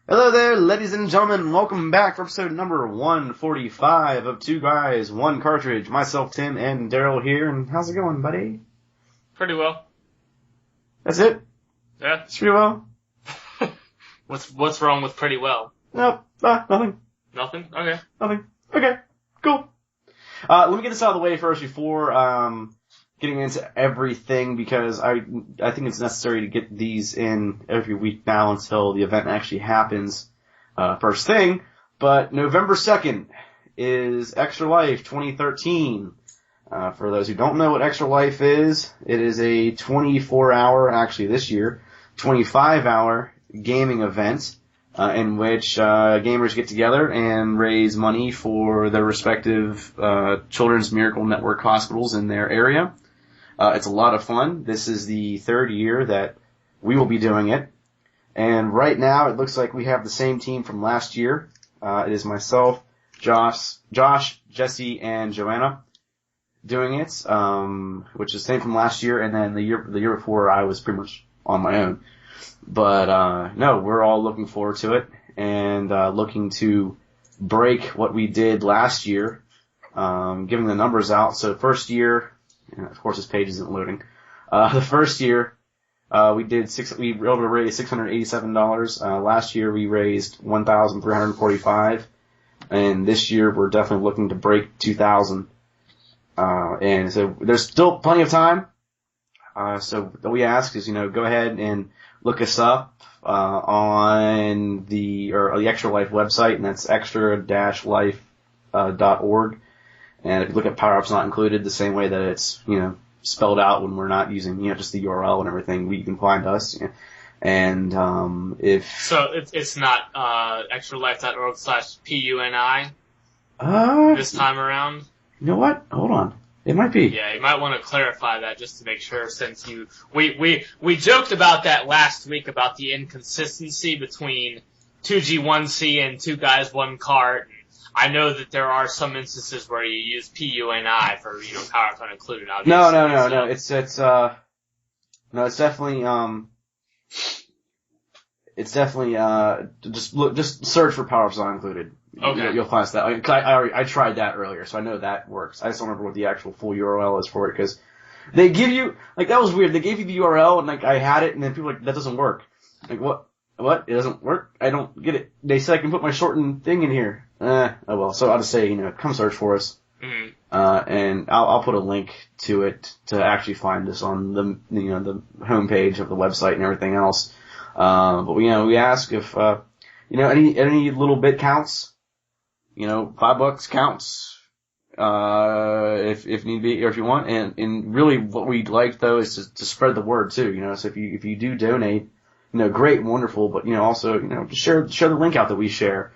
Hello there, ladies and gentlemen. Welcome back for episode number 145 of Two Guys, One Cartridge. Myself, Tim, and Daryl here. And how's it going, buddy? Pretty well. That's it? Yeah. It's pretty well? What's wrong with pretty well? Nope. Nothing. Nothing? Okay. Nothing. Okay. Cool. Let me get this out of the way first before getting into everything, because I think it's necessary to get these in every week now until the event actually happens. First thing, but November 2nd is Extra Life 2013. For those who don't know what Extra Life is, it is a 24-hour, actually this year, 25-hour gaming event in which gamers get together and raise money for their respective Children's Miracle Network hospitals in their area. It's a lot of fun. This is the third year that we will be doing it. And right now it looks like we have the same team from last year. It is myself, Josh, Jesse, and Joanna doing it, which is the same from last year. And then the year before I was pretty much on my own. But no, we're all looking forward to it and looking to break what we did last year, giving the numbers out. So first year, and of course this page isn't loading. The first year, we were able to raise $687. Last year we raised $1,345. And this year we're definitely looking to break 2,000. And so there's still plenty of time. So what we ask is, go ahead and look us up, on the Extra Life website, and that's extra-life.org. And if you look at Power-Ups Not Included, the same way that it's, spelled out when we're not using, just the URL and everything, you can find us. And, So it's not, extralife.org/PUNI? This time around? You know what? Hold on. It might be. Yeah, you might want to clarify that just to make sure, since we joked about that last week about the inconsistency between 2G1C and Two Guys, One Cart. I know that there are some instances where you use PUNI for, Power-Ups Not Included, obviously. No. It's definitely, just search for Power-Ups Not Included. Okay. You'll find that. I tried that earlier, so I know that works. I just don't remember what the actual full URL is for it, because they give you, that was weird. They gave you the URL, and I had it, and then people were like, that doesn't work. Like, what? What? It doesn't work? I don't get it. They said I can put my shortened thing in here. Oh well. So I'll just say, come search for us. Mm-hmm. And I'll put a link to it to actually find us on the homepage of the website and everything else. But we ask if, any little bit counts. $5 counts, if need be, or if you want. And really what we'd like though is to spread the word too, so if you do donate, great and wonderful, but, also, just share the link out that we share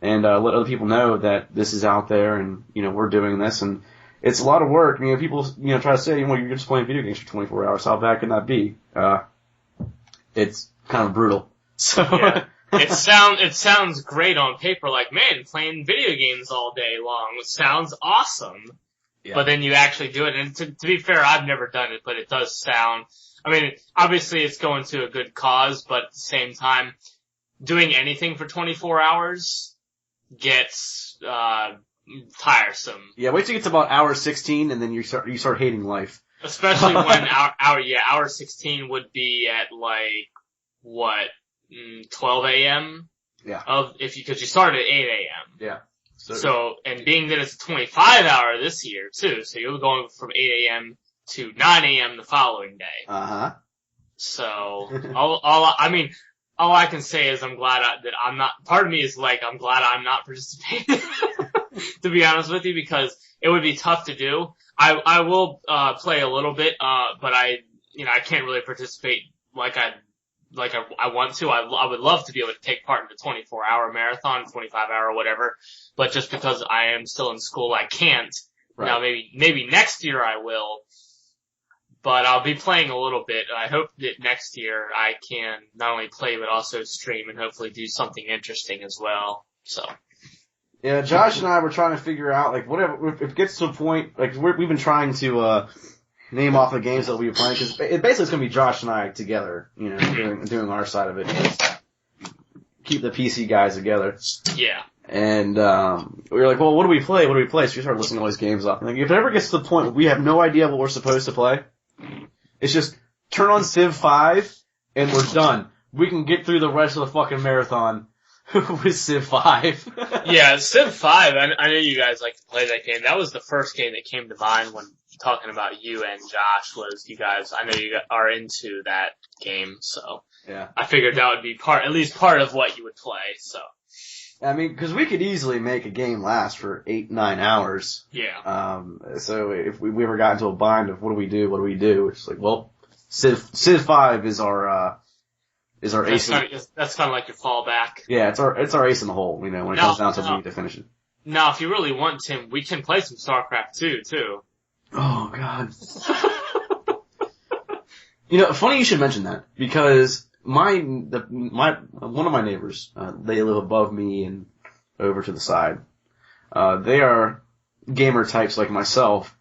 and, let other people know that this is out there and, we're doing this, and it's a lot of work. People, try to say, well, you're just playing video games for 24 hours. How bad can that be? It's kind of brutal. So. Yeah. It sounds great on paper, like, man, playing video games all day long sounds awesome. Yeah. But then you actually do it, and to be fair, I've never done it, but it does sound, obviously it's going to a good cause, but at the same time, doing anything for 24 hours gets, tiresome. Yeah, wait till you get to about hour 16, and then you start hating life. Especially when hour 16 would be at, like, what? 12 a.m. Yeah. Because you start at 8 a.m. Yeah. So, and being that it's a 25-hour this year, too, so you're going from 8 a.m. to 9 a.m. the following day. Uh-huh. So, all I can say is I'm glad part of me is like, I'm glad I'm not participating, to be honest with you, because it would be tough to do. I will, play a little bit, but I can't really participate like I want to. I would love to be able to take part in the 24-hour marathon, 25-hour, whatever. But just because I am still in school, I can't. Right. Now, maybe next year I will. But I'll be playing a little bit. I hope that next year I can not only play, but also stream and hopefully do something interesting as well. So. Yeah, Josh and I were trying to figure out, whatever, if it gets to a point, we've been trying to, name off the games that we were playing, because basically it's going to be Josh and I together, doing our side of it. keep the PC guys together. Yeah. And we were like, well, what do we play? What do we play? So we started listing all these games up. And like, if it ever gets to the point where we have no idea what we're supposed to play, it's just turn on Civ 5 and we're done. We can get through the rest of the fucking marathon with Civ 5. Yeah, Civ 5, I know you guys like to play that game. That was the first game that came to mind when talking about you and Josh was you guys, I know you are into that game, so. Yeah. I figured that would be at least part of what you would play, so. I mean, because we could easily make a game last for 8-9 hours. Yeah. So if we ever got into a bind of what do we do, it's like, well, Civ 5 is our ace. That's kind of like your fallback. Yeah, it's our ace in the hole, when it comes down to we need to finish it. Now, if you really want, Tim, we can play some StarCraft 2, too. Oh, God. Funny you should mention that, because one of my neighbors, they live above me and over to the side. They are gamer types like myself,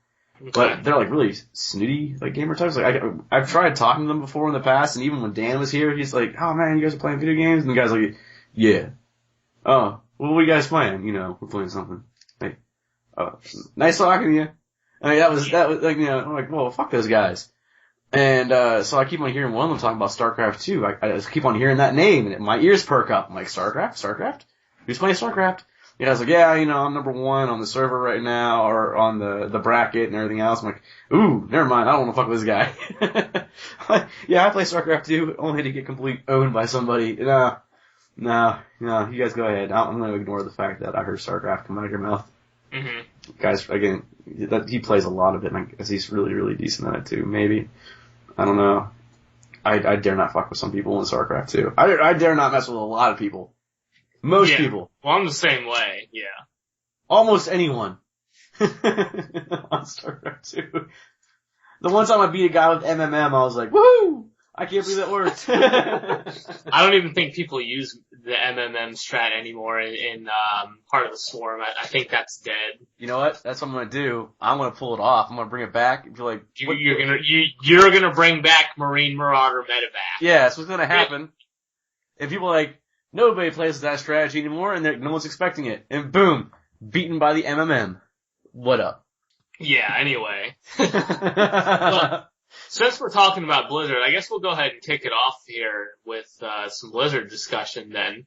but they're like really snooty, like gamer types. Like I've tried talking to them before in the past, and even when Dan was here, he's like, "Oh man, you guys are playing video games?" And the guy's like, "Yeah." "Oh, what are you guys playing?" "We're playing something." Like, nice talking to you. I mean, that was like, I'm like, well, fuck those guys. And, so I keep on hearing one of them talking about StarCraft 2. I just keep on hearing that name and my ears perk up. I'm like, StarCraft? Who's playing StarCraft? I was like, yeah, I'm number 1 on the server right now, or on the bracket and everything else. I'm like, ooh, never mind, I don't want to fuck with this guy. Like, yeah, I play StarCraft 2, only to get completely owned by somebody. No, you guys go ahead. I'm gonna ignore the fact that I heard StarCraft come out of your mouth. Mm-hmm. Guys, again, he plays a lot of it, and I guess he's really, really decent at it too, maybe. I don't know. I dare not fuck with some people in StarCraft 2. I dare not mess with a lot of people. Most people. Well, I'm the same way, yeah. Almost anyone. On StarCraft 2. The one time I beat a guy with MMM, I was like, woohoo! I can't believe that worked. I don't even think people use the MMM strat anymore in Heart of the Swarm. I think that's dead. You know what? That's what I'm gonna do. I'm gonna pull it off. I'm gonna bring it back and be like, you're gonna bring back Marine Marauder Medevac. Yeah, that's what's gonna happen. If people are like, nobody plays that strategy anymore and no one's expecting it. And boom, beaten by the MMM. What up? Yeah, anyway. Well, since we're talking about Blizzard, I guess we'll go ahead and kick it off here with some Blizzard discussion then.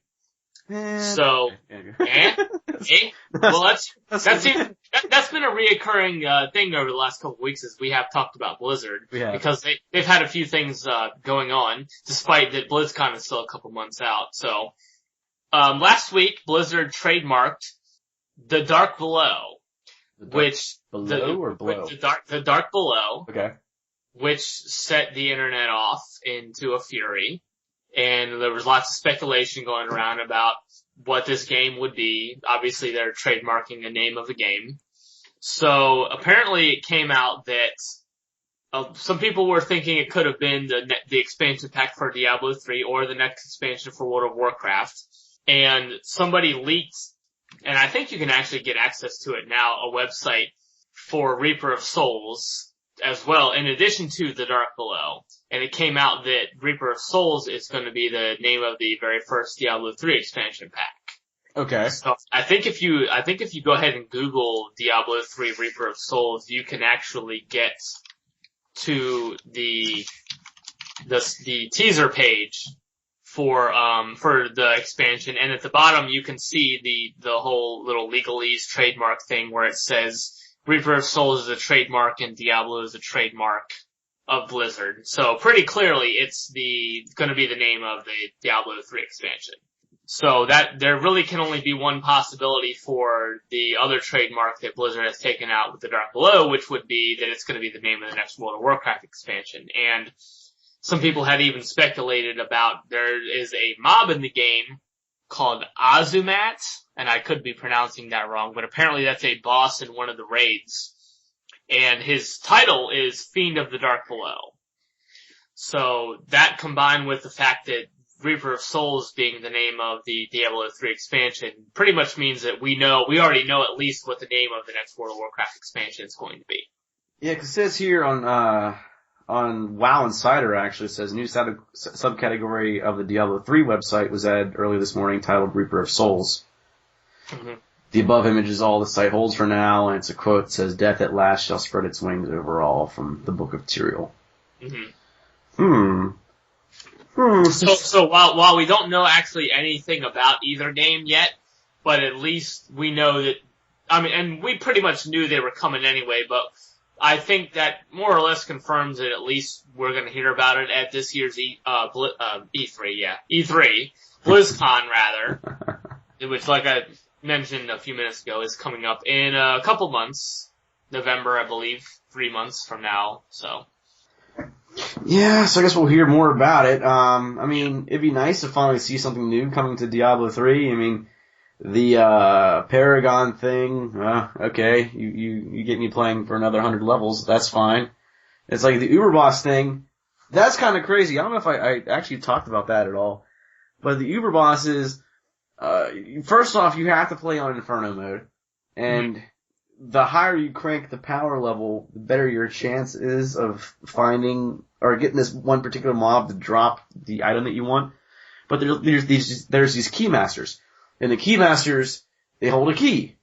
So, well, that's been a reoccurring thing over the last couple of weeks as we have talked about Blizzard because they've had a few things going on, despite that BlizzCon is still a couple months out. So, last week Blizzard trademarked the Dark Below, the Dark Below. Okay. Which set the internet off into a fury. And there was lots of speculation going around about what this game would be. Obviously, they're trademarking the name of the game. So apparently it came out that some people were thinking it could have been the expansion pack for Diablo 3 or the next expansion for World of Warcraft. And somebody leaked, and I think you can actually get access to it now, a website for Reaper of Souls as well, in addition to the Dark Below. And it came out that Reaper of Souls is going to be the name of the very first Diablo 3 expansion pack. Okay. So I think if you go ahead and Google Diablo 3 Reaper of Souls, you can actually get to the teaser page for the expansion, and at the bottom you can see the whole little legalese trademark thing where it says Reaper of Souls is a trademark and Diablo is a trademark of Blizzard. So pretty clearly it's gonna be the name of the Diablo 3 expansion. So that there really can only be one possibility for the other trademark that Blizzard has taken out with the Dark Below, which would be that it's gonna be the name of the next World of Warcraft expansion. And some people had even speculated about there is a mob in the game called Azumat, and I could be pronouncing that wrong, but apparently that's a boss in one of the raids. And his title is Fiend of the Dark Below. So that combined with the fact that Reaper of Souls being the name of the Diablo 3 expansion pretty much means that we already know at least what the name of the next World of Warcraft expansion is going to be. Yeah, 'cause it says here on on WoW Insider actually says a new subcategory of the Diablo 3 website was added early this morning titled Reaper of Souls. Mm-hmm. The above image is all the site holds for now, and it's a quote that says, "Death at last shall spread its wings over all," from the Book of Tyrael. So while we don't know actually anything about either game yet, but at least we know that, I mean, and we pretty much knew they were coming anyway, but I think that more or less confirms that at least we're going to hear about it at this year's E3, BlizzCon rather, which, like I mentioned a few minutes ago, is coming up in a couple months, November, I believe, 3 months from now, so. Yeah, so I guess we'll hear more about it. I mean, it'd be nice to finally see something new coming to Diablo 3. I mean, the Paragon thing, okay, you get me playing for another 100 levels, that's fine. It's like the Uber Boss thing, that's kind of crazy. I don't know if I actually talked about that at all. But the Uber Boss is, first off, you have to play on Inferno mode. And the higher you crank the power level, the better your chance is of finding or getting this one particular mob to drop the item that you want. But there's these key masters. And the key masters, they hold a key.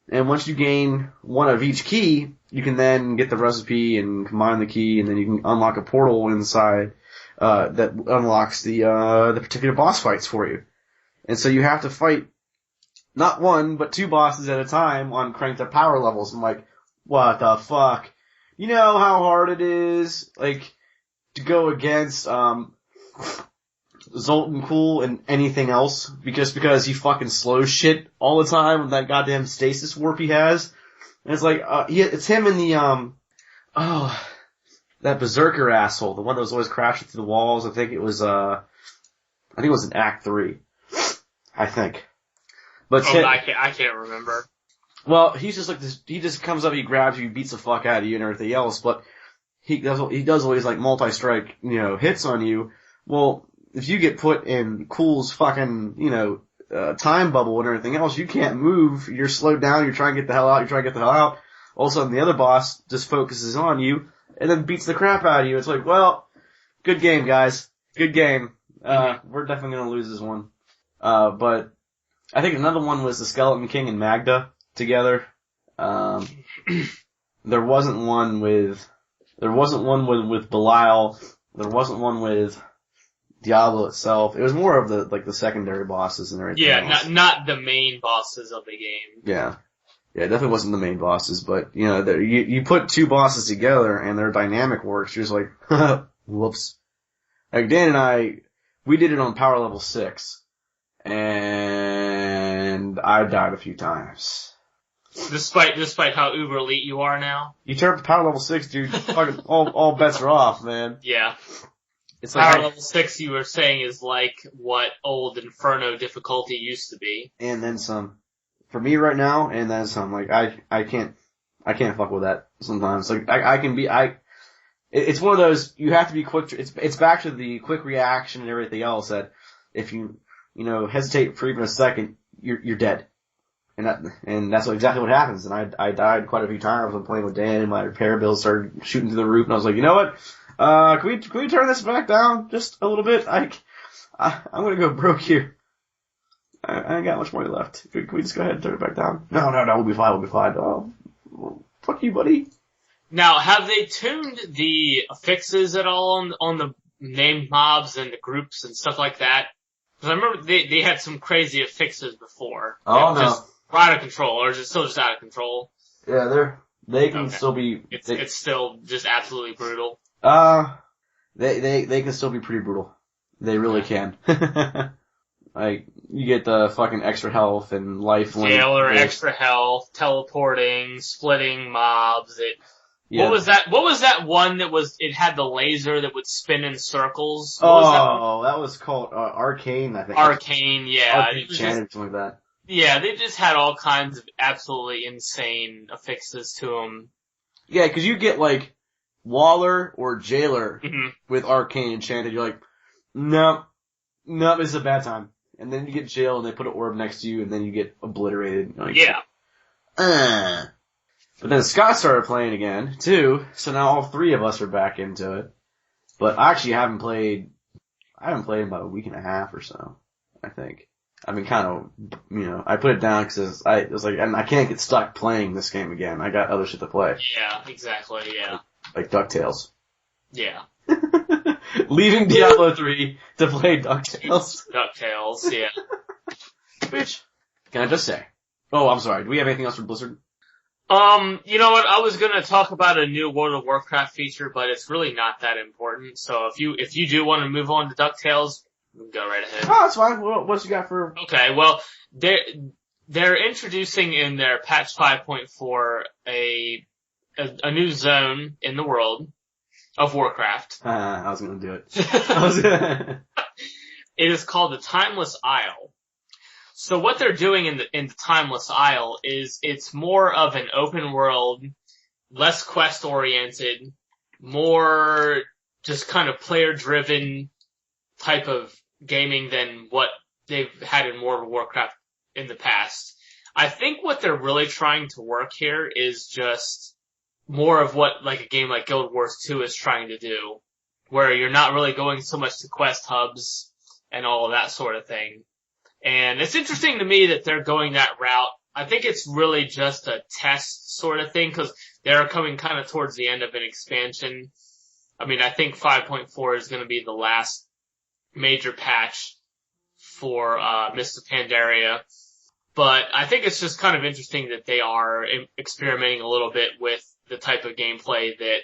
And once you gain one of each key, you can then get the recipe and combine the key, and then you can unlock a portal inside that unlocks the particular boss fights for you. And so you have to fight not one, but two bosses at a time on cranked up power levels. I'm like, what the fuck? You know how hard it is, like, to go against, Zoltan Cool and anything else, because he fucking slows shit all the time with that goddamn stasis warp he has. And it's like, it's him and the, that berserker asshole, the one that was always crashing through the walls. I think it was in Act 3. I think. But I can't remember. Well, he's just like this, he just comes up, he grabs you, beats the fuck out of you and everything else, but he does all these like multi-strike, hits on you. Well, if you get put in Cool's fucking, time bubble and everything else, you can't move, you're slowed down, you're trying to get the hell out, all of a sudden the other boss just focuses on you, and then beats the crap out of you. It's like, well, good game, guys. Good game. We're definitely gonna lose this one. But I think another one was the Skeleton King and Magda together. There wasn't one with Belial. There wasn't one with Diablo itself. It was more of the secondary bosses and everything. Yeah, not the main bosses of the game. Yeah. Yeah, it definitely wasn't the main bosses, but, you put two bosses together and their dynamic works, you're just like, whoops. Like, Dan and I, we did it on power level 6, and I died a few times. Despite how uber elite you are now? You turn up to power level 6, dude, fucking all bets are off, man. Yeah. It's like power level 6 you were saying is like what old Inferno difficulty used to be. And then some. For me right now, and then some. Like, I can't fuck with that sometimes. Like, it's one of those, you have to be quick, it's back to the quick reaction and everything else that if you, hesitate for even a second, you're dead. And that's exactly what happens. And I died quite a few times when playing with Dan, and my repair bills started shooting through the roof, and I was like, you know what? Can we turn this back down just a little bit? I'm gonna go broke here. I ain't got much money left. Can we just go ahead and turn it back down? No, we'll be fine. Oh, well, fuck you, buddy. Now, have they tuned the affixes at all on the named mobs and the groups and stuff like that? Because I remember they had some crazy affixes before. Oh, no. Just out of control, or is it still just out of control? Yeah, they can still be... It's still just absolutely brutal. They can still be pretty brutal. They really can. Like, you get the fucking extra health and life link. Jailer, extra health, teleporting, splitting mobs. What was that one it had the laser that would spin in circles? What was that was called, Arcane, I think. Arcane, yeah. Arcane something like that. Yeah, they just had all kinds of absolutely insane affixes to them. Yeah, cause you get like, Waller or Jailer with Arcane enchanted, you're like, no, this is a bad time. And then you get Jail and they put an orb next to you and then you get obliterated. Like, yeah. But then Scott started playing again, too, so now all three of us are back into it. But I actually haven't played in about a week and a half or so, I think. I've been kind of, I put it down because I was like, I can't get stuck playing this game again. I got other shit to play. Yeah, exactly, yeah. Like DuckTales. Yeah. Leaving Diablo 3 to play DuckTales. DuckTales, yeah. Which, can I just say? Oh, I'm sorry. Do we have anything else for Blizzard? You know what? I was gonna talk about a new World of Warcraft feature, but it's really not that important. So if you do want to move on to DuckTales, go right ahead. Oh, that's fine. What you got for? Okay, well, they're introducing in their patch 5.4 a new zone in the world of Warcraft. I was gonna do it. It is called the Timeless Isle. So what they're doing in the Timeless Isle is it's more of an open world, less quest oriented, more just kind of player driven type of gaming than what they've had in World of Warcraft in the past. I think what they're really trying to work here is just more of what like a game like Guild Wars 2 is trying to do, where you're not really going so much to quest hubs and all of that sort of thing. And it's interesting to me that they're going that route. I think it's really just a test sort of thing because they're coming kind of towards the end of an expansion. I mean, I think 5.4 is going to be the last major patch for Mists of Pandaria. But I think it's just kind of interesting that they are experimenting a little bit with the type of gameplay that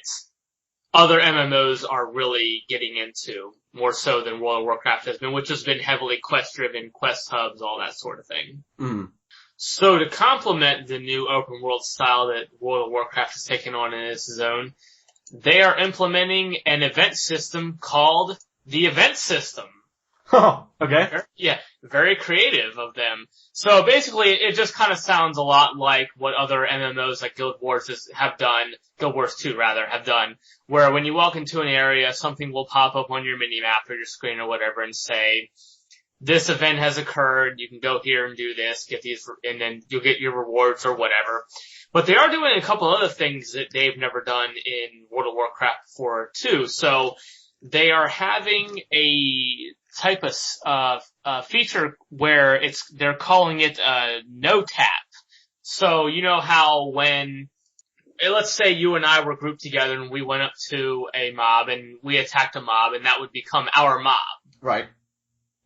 other MMOs are really getting into, more so than World of Warcraft has been, which has been heavily quest-driven, quest hubs, all that sort of thing. Mm. So to complement the new open world style that World of Warcraft has taken on in its zone, they are implementing an event system called the Event System. Oh, okay. Yeah, very creative of them. So basically, it just kind of sounds a lot like what other MMOs like Guild Wars have done, Guild Wars 2 rather, have done, where when you walk into an area, something will pop up on your minimap or your screen or whatever and say, this event has occurred, you can go here and do this, get these, and then you'll get your rewards or whatever. But they are doing a couple other things that they've never done in World of Warcraft 4 too. So they are having a type of feature where they're calling it no tap. So you know how when, let's say you and I were grouped together and we went up to a mob and we attacked a mob and that would become our mob. Right.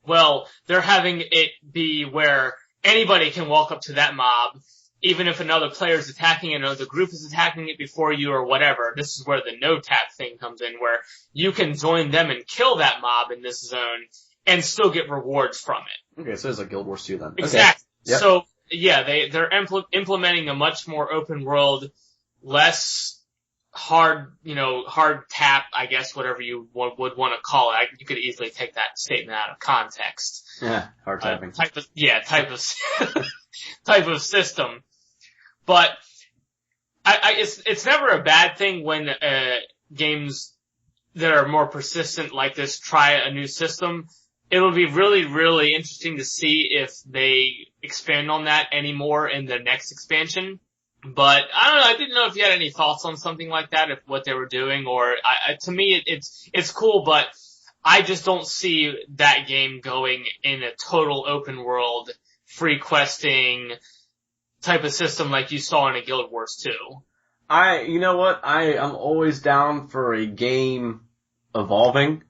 Well, they're having it be where anybody can walk up to that mob, even if another player is attacking it or the group is attacking it before you or whatever. This is where the no-tap thing comes in, where you can join them and kill that mob in this zone and still get rewards from it. Okay, so it's like Guild Wars 2 then. Exactly. Okay. Yep. So, yeah, they're implementing a much more open world, less hard tap, I guess, whatever you would want to call it. You could easily take that statement out of context. Yeah, hard tapping. Type of system. But it's never a bad thing when games that are more persistent like this try a new system. It'll be really, really interesting to see if they expand on that anymore in the next expansion. But I don't know. I didn't know if you had any thoughts on something like that, if what they were doing, or to me it's cool, but I just don't see that game going in a total open world, free questing type of system like you saw in a Guild Wars 2. You know what? I'm always down for a game evolving,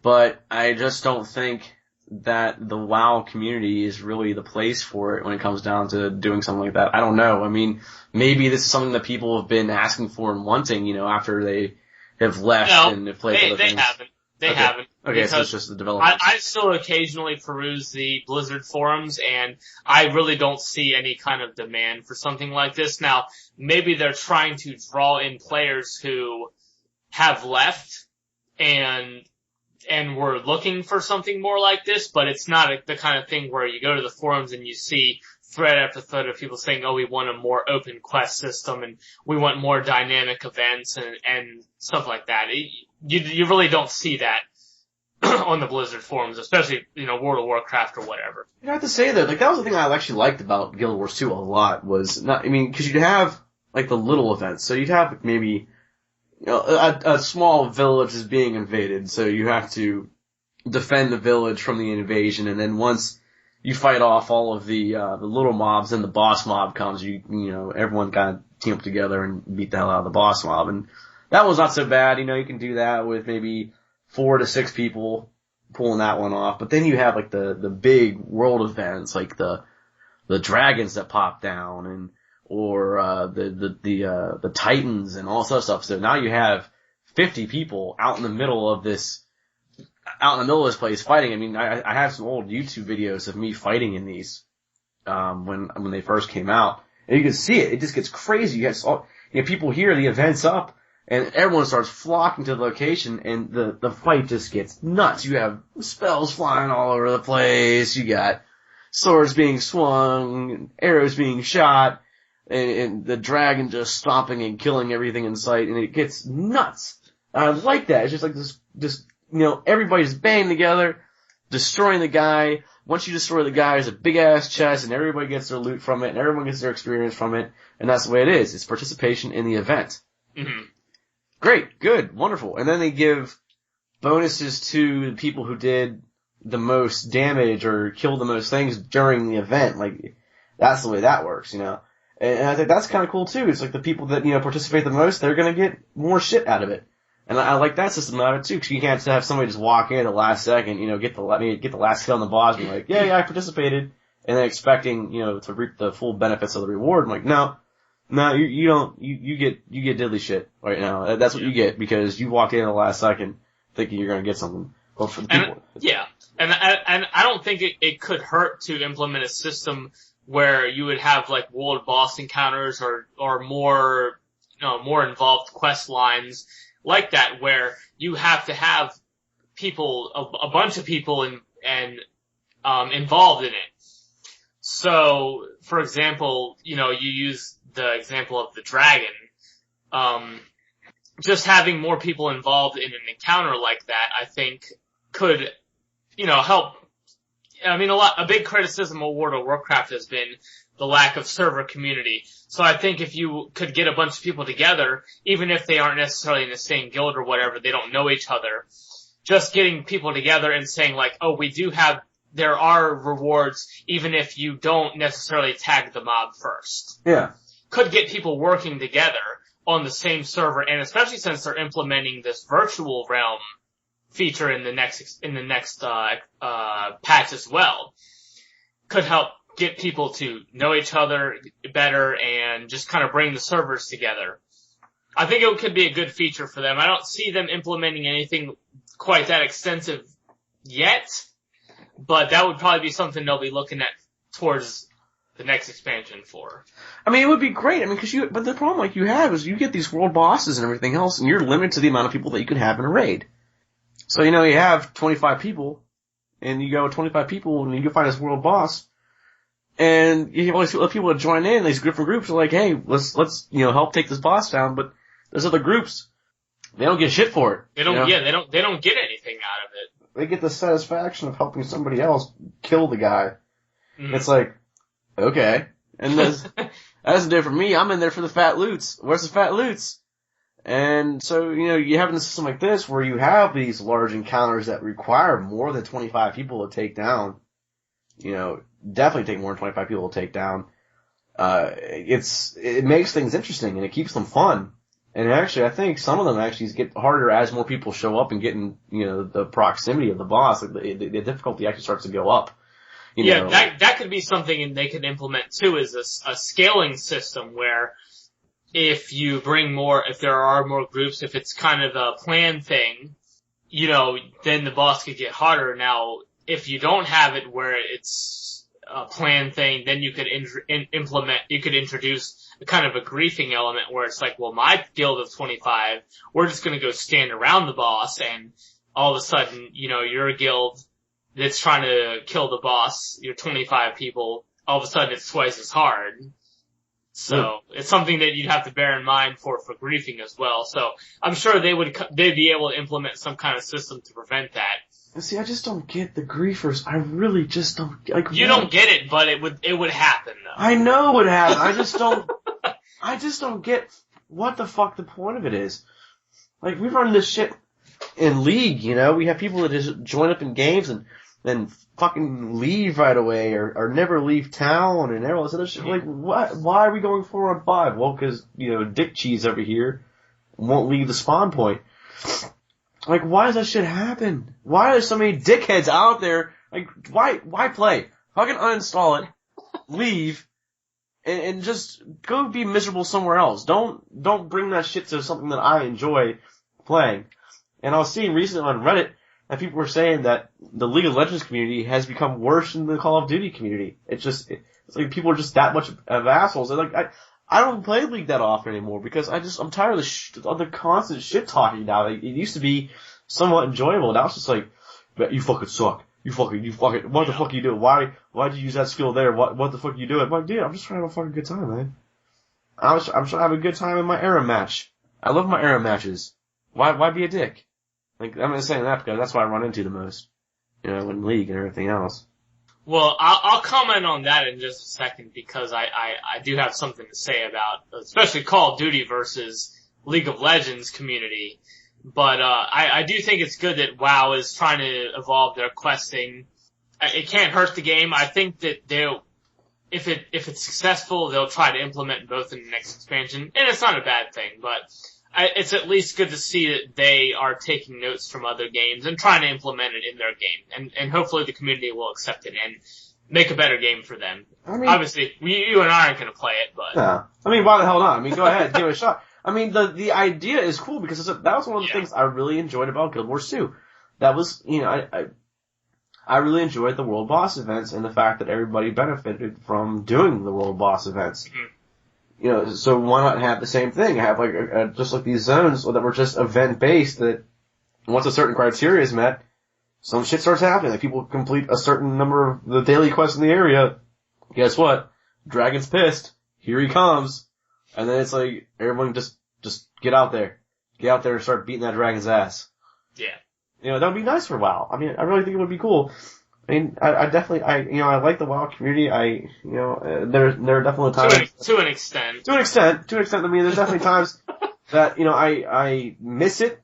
but I just don't think that the WoW community is really the place for it when it comes down to doing something like that. I don't know. I mean, maybe this is something that people have been asking for and wanting, after they have left and have played other things. They haven't. Okay, so it's just the development. I still occasionally peruse the Blizzard forums, and I really don't see any kind of demand for something like this. Now, maybe they're trying to draw in players who have left and we're looking for something more like this, but it's not the kind of thing where you go to the forums and you see thread after thread of people saying, oh, we want a more open quest system and we want more dynamic events and stuff like that. You really don't see that on the Blizzard forums, especially, World of Warcraft or whatever. I have to say though, that was the thing I actually liked about Guild Wars 2 a lot was because you'd have like the little events. So you'd have maybe, a small village is being invaded, so you have to defend the village from the invasion, and then once you fight off all of the little mobs, then the boss mob comes, everyone kind of team up together and beat the hell out of the boss mob, and that one's not so bad, you can do that with maybe 4 to 6 people pulling that one off, but then you have like the big world events, like the dragons that pop down, or the titans and all sorts of stuff, so now you have 50 people out in the middle of this place fighting. I mean, I have some old YouTube videos of me fighting in these, when they first came out. And you can see it. It just gets crazy. You have people hear the event's up, and everyone starts flocking to the location, and the fight just gets nuts. You have spells flying all over the place. You got swords being swung, arrows being shot, and the dragon just stomping and killing everything in sight, and it gets nuts. I like that. It's just like this, everybody's banging together, destroying the guy. Once you destroy the guy, there's a big ass chest, and everybody gets their loot from it, and everyone gets their experience from it, and that's the way it is. It's participation in the event. Mm-hmm. Great, good, wonderful. And then they give bonuses to the people who did the most damage or killed the most things during the event. Like, that's the way that works, And I think that's kind of cool too. It's like the people that, participate the most, they're gonna get more shit out of it. And I like that system out of it too, because you can't have somebody just walk in at the last second, get the last kill on the boss, and be like, yeah, I participated, and then expecting, to reap the full benefits of the reward. I'm like, no, you don't, you get diddly shit right now. That's what you get, because you walked in at the last second thinking you're gonna get something. Well, for the people. And I don't think it could hurt to implement a system where you would have like world boss encounters or more, more involved quest lines like that, where you have to have people, a bunch of people involved in it. So, for example, you use the example of the dragon. Just having more people involved in an encounter like that, I think, could, help. I mean, a big criticism of World of Warcraft has been the lack of server community. So I think if you could get a bunch of people together, even if they aren't necessarily in the same guild or whatever, they don't know each other, just getting people together and saying like, oh, there are rewards even if you don't necessarily tag the mob first. Yeah. Could get people working together on the same server, and especially since they're implementing this virtual realm feature in the next patch as well, could help get people to know each other better and just kind of bring the servers together. I think it could be a good feature for them. I don't see them implementing anything quite that extensive yet, but that would probably be something they'll be looking at towards the next expansion for. I mean, it would be great. I mean, but the problem like you have is you get these world bosses and everything else, and you're limited to the amount of people that you can have in a raid. So, you have 25 people, and you go with 25 people, and you go find this world boss, and you have all these people to join in, these different groups are like, hey, let's, help take this boss down, but there's other groups, they don't get shit for it. They don't get anything out of it. They get the satisfaction of helping somebody else kill the guy. Mm-hmm. It's like, okay. And that doesn't do it for me, I'm in there for the fat loots. Where's the fat loots? And so, you have a system like this where you have these large encounters that require more than 25 people to take down. Definitely take more than 25 people to take down. It makes things interesting and it keeps them fun. And actually, I think some of them actually get harder as more people show up and get in, the proximity of the boss. Like the difficulty actually starts to go up. That could be something they could implement too, is a scaling system where if there are more groups, if it's kind of a plan thing, then the boss could get harder. Now, if you don't have it where it's a plan thing, then you could introduce a kind of a griefing element where it's like, well, my guild of 25, we're just gonna go stand around the boss, and all of a sudden, your guild that's trying to kill the boss, your 25 people, all of a sudden it's twice as hard. So it's something that you'd have to bear in mind for griefing as well. So I'm sure they'd be able to implement some kind of system to prevent that. See, I just don't get the griefers. I really just don't, You don't get it, but it would happen though. I know it would happen. I just don't, I just don't get what the fuck the point of it is. Like, we run this shit in League, you know? We have people that just join up in games and then fucking leave right away or never leave town and all this other shit. Like, why are we going 4-on-5? Well, cause, you know, Dick Cheese over here won't leave the spawn point. Like, why does that shit happen? Why are there so many dickheads out there? Like, why play? Fucking uninstall it, leave, and just go be miserable somewhere else. Don't bring that shit to something that I enjoy playing. And I was seeing recently on Reddit that people were saying that the League of Legends community has become worse than the Call of Duty community. It's like people are just that much of assholes. Like, I don't play League that often anymore because I'm tired of the constant shit talking now. Like, it used to be somewhat enjoyable. Now it's just like, you fucking suck. You fucking, what the fuck are you doing? Why'd you use that skill there? What the fuck are you doing? I'm like, dude, I'm just trying to have a fucking good time, man. I'm trying to have a good time in my era match. I love my era matches. Why be a dick? Like, I'm not saying that because that's what I run into the most. You know, in League and everything else. Well, I'll comment on that in just a second because I do have something to say about, especially Call of Duty versus League of Legends community. But, I do think it's good that WoW is trying to evolve their questing. It can't hurt the game. I think that if it's successful, they'll try to implement both in the next expansion. And it's not a bad thing, but it's at least good to see that they are taking notes from other games and trying to implement it in their game. And hopefully the community will accept it and make a better game for them. I mean, obviously, you and I aren't going to play it, but... Yeah. I mean, why the hell not? I mean, go ahead, give it a shot. I mean, the idea is cool because that was one of the things I really enjoyed about Guild Wars 2. That was, you know, I really enjoyed the world boss events and the fact that everybody benefited from doing the world boss events. Mm-hmm. You know, so why not have the same thing? Have like just like these zones that were just event based that once a certain criteria is met, some shit starts happening. Like people complete a certain number of the daily quests in the area. Guess what? Dragon's pissed. Here he comes. And then it's like, everyone just get out there. Get out there and start beating that dragon's ass. Yeah. You know, that would be nice for WoW. I mean, I really think it would be cool. I mean, I definitely, I like the WoW community. There are definitely times. To an extent. To an extent. I mean, there's definitely times that, you know, I miss it,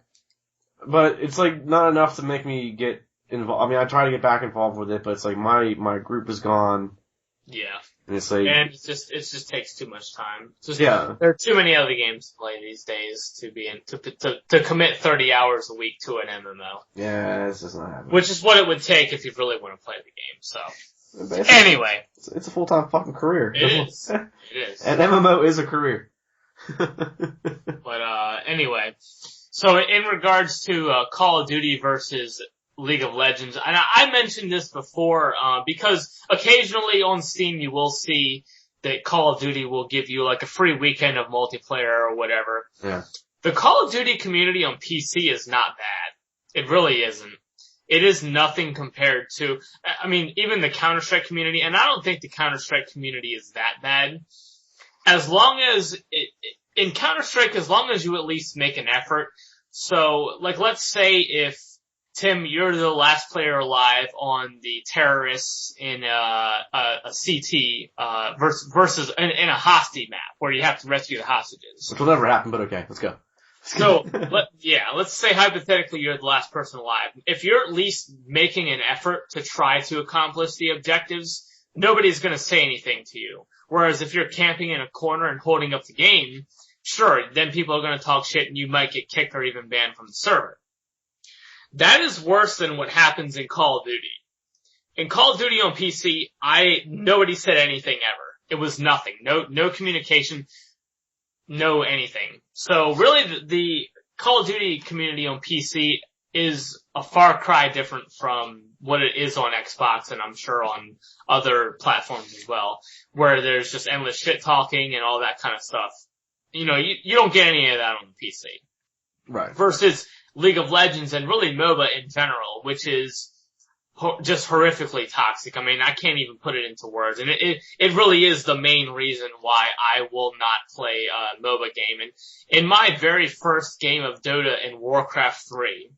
but it's like not enough to make me get involved. I mean, I try to get back involved with it, but it's like my group is gone. Yeah. And it's like, and it just takes too much time. There are too many other games to play these days to commit 30 hours a week to an MMO. Yeah, it's just not happening. Which is what it would take if you really want to play the game, so. Anyway. It's a full-time fucking career. It is. It is. An MMO is a career. But, anyway. So in regards to, Call of Duty versus League of Legends, and I mentioned this before, because occasionally on Steam you will see that Call of Duty will give you like a free weekend of multiplayer or whatever. Yeah. The Call of Duty community on PC is not bad. It really isn't. It is nothing compared to, I mean, even the Counter-Strike community, and I don't think the Counter-Strike community is that bad. As long as, in Counter-Strike, as long as you at least make an effort. So, like, let's say if Tim, you're the last player alive on the terrorists in a CT versus in a hostage map where you have to rescue the hostages. Which will never happen, but okay, let's go. So, let's say hypothetically you're the last person alive. If you're at least making an effort to try to accomplish the objectives, nobody's going to say anything to you. Whereas if you're camping in a corner and holding up the game, sure, then people are going to talk shit and you might get kicked or even banned from the server. That is worse than what happens in Call of Duty. In Call of Duty on PC, nobody said anything ever. It was nothing. No communication, no anything. So really the Call of Duty community on PC is a far cry different from what it is on Xbox and I'm sure on other platforms as well, where there's just endless shit talking and all that kind of stuff. You know, you don't get any of that on the PC. Right. Versus League of Legends and really MOBA in general, which is just horrifically toxic. I mean, I can't even put it into words. And it really is the main reason why I will not play a MOBA game. And in my very first game of Dota in Warcraft 3,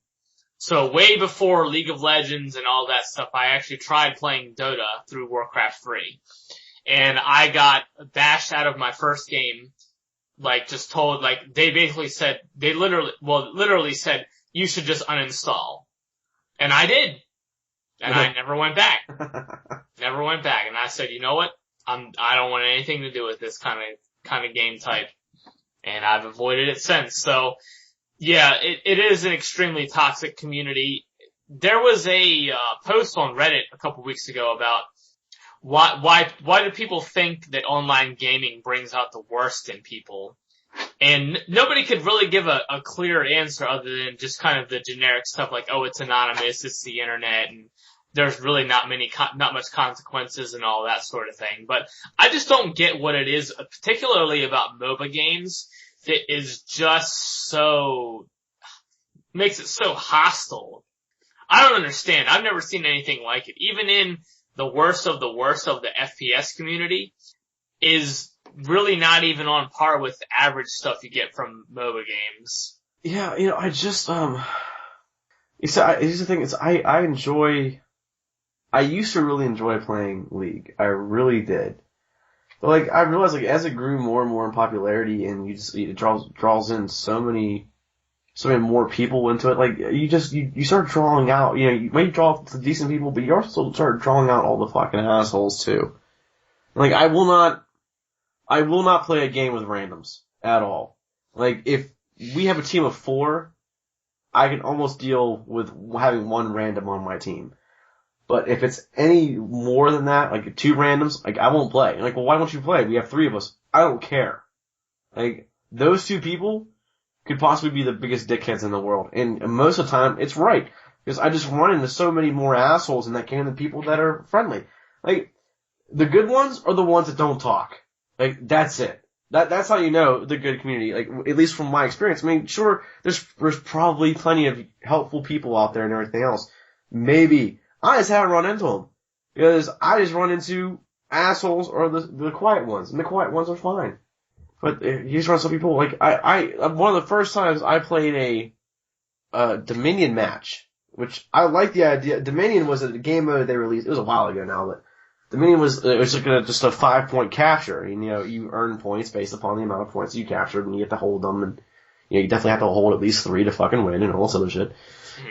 so way before League of Legends and all that stuff, I actually tried playing Dota through Warcraft 3. And I got bashed out of my first game like just told, like they basically said, they literally said, you should just uninstall. And I did. And I never went back. Never went back. And I said, you know what? I don't want anything to do with this kind of game type. And I've avoided it since. So, yeah, it is an extremely toxic community. There was a post on Reddit a couple weeks ago about why do people think that online gaming brings out the worst in people? And nobody could really give a clear answer other than just kind of the generic stuff like, oh, it's anonymous, it's the internet, and there's really not much consequences and all that sort of thing. But I just don't get what it is, particularly about MOBA games, that is just makes it so hostile. I don't understand. I've never seen anything like it. Even in the worst of the FPS community is really not even on par with the average stuff you get from MOBA games. Yeah, I just, here's the thing, I used to really enjoy playing League. I really did. But, like, I realized, like, as it grew more and more in popularity and it draws in so many more people into it, like, you start drawing out, you may draw decent people, but you also start drawing out all the fucking assholes, too. Like, I will not play a game with randoms at all. Like, if we have a team of 4, I can almost deal with having one random on my team. But if it's any more than that, like 2 randoms, like, I won't play. And like, well, why don't you play? We have 3 of us. I don't care. Like, those 2 people could possibly be the biggest dickheads in the world. And most of the time, it's right. Because I just run into so many more assholes in that game than people that are friendly. Like, the good ones are the ones that don't talk. Like, that's it. That's how you know the good community. Like, at least from my experience. I mean, sure, there's probably plenty of helpful people out there and everything else. Maybe. I just haven't run into them. Because I just run into assholes or the quiet ones. And the quiet ones are fine. But you just run into some people, like, one of the first times I played a Dominion match, which I like the idea. Dominion was a game mode they released, it was a while ago now, but Dominion was just a 5-point capture. And, you earn points based upon the amount of points you captured, and you have to hold them, and, you definitely have to hold at least 3 to fucking win, and all this other shit.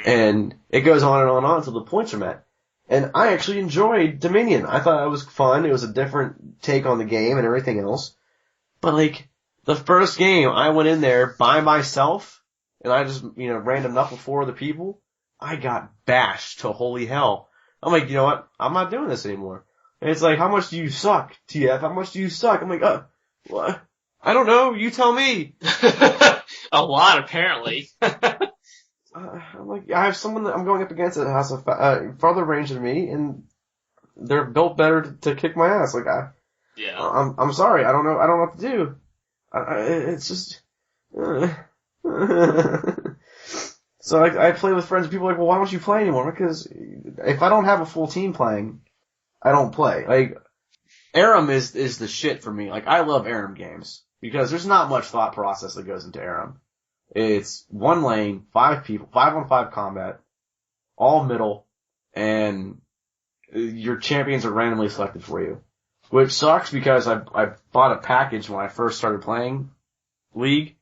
And it goes on and on and on until the points are met. And I actually enjoyed Dominion. I thought it was fun. It was a different take on the game and everything else. But, like, the first game, I went in there by myself, and I just, randomed up with 4 other people. I got bashed to holy hell. I'm like, you know what? I'm not doing this anymore. And it's like, how much do you suck, TF? How much do you suck? I'm like, what? I don't know. You tell me. A lot, apparently. I'm like, I have someone that I'm going up against that has a farther range than me, and they're built better to kick my ass. Like, yeah. I'm sorry. I don't know what to do. It's just, So I play with friends and people are like, well, why don't you play anymore? Because if I don't have a full team playing, I don't play. Like, Aram is the shit for me. Like, I love Aram games because there's not much thought process that goes into Aram. It's 1 lane, 5 people, 5-on-5 combat, all middle, and your champions are randomly selected for you. Which sucks because I bought a package when I first started playing League,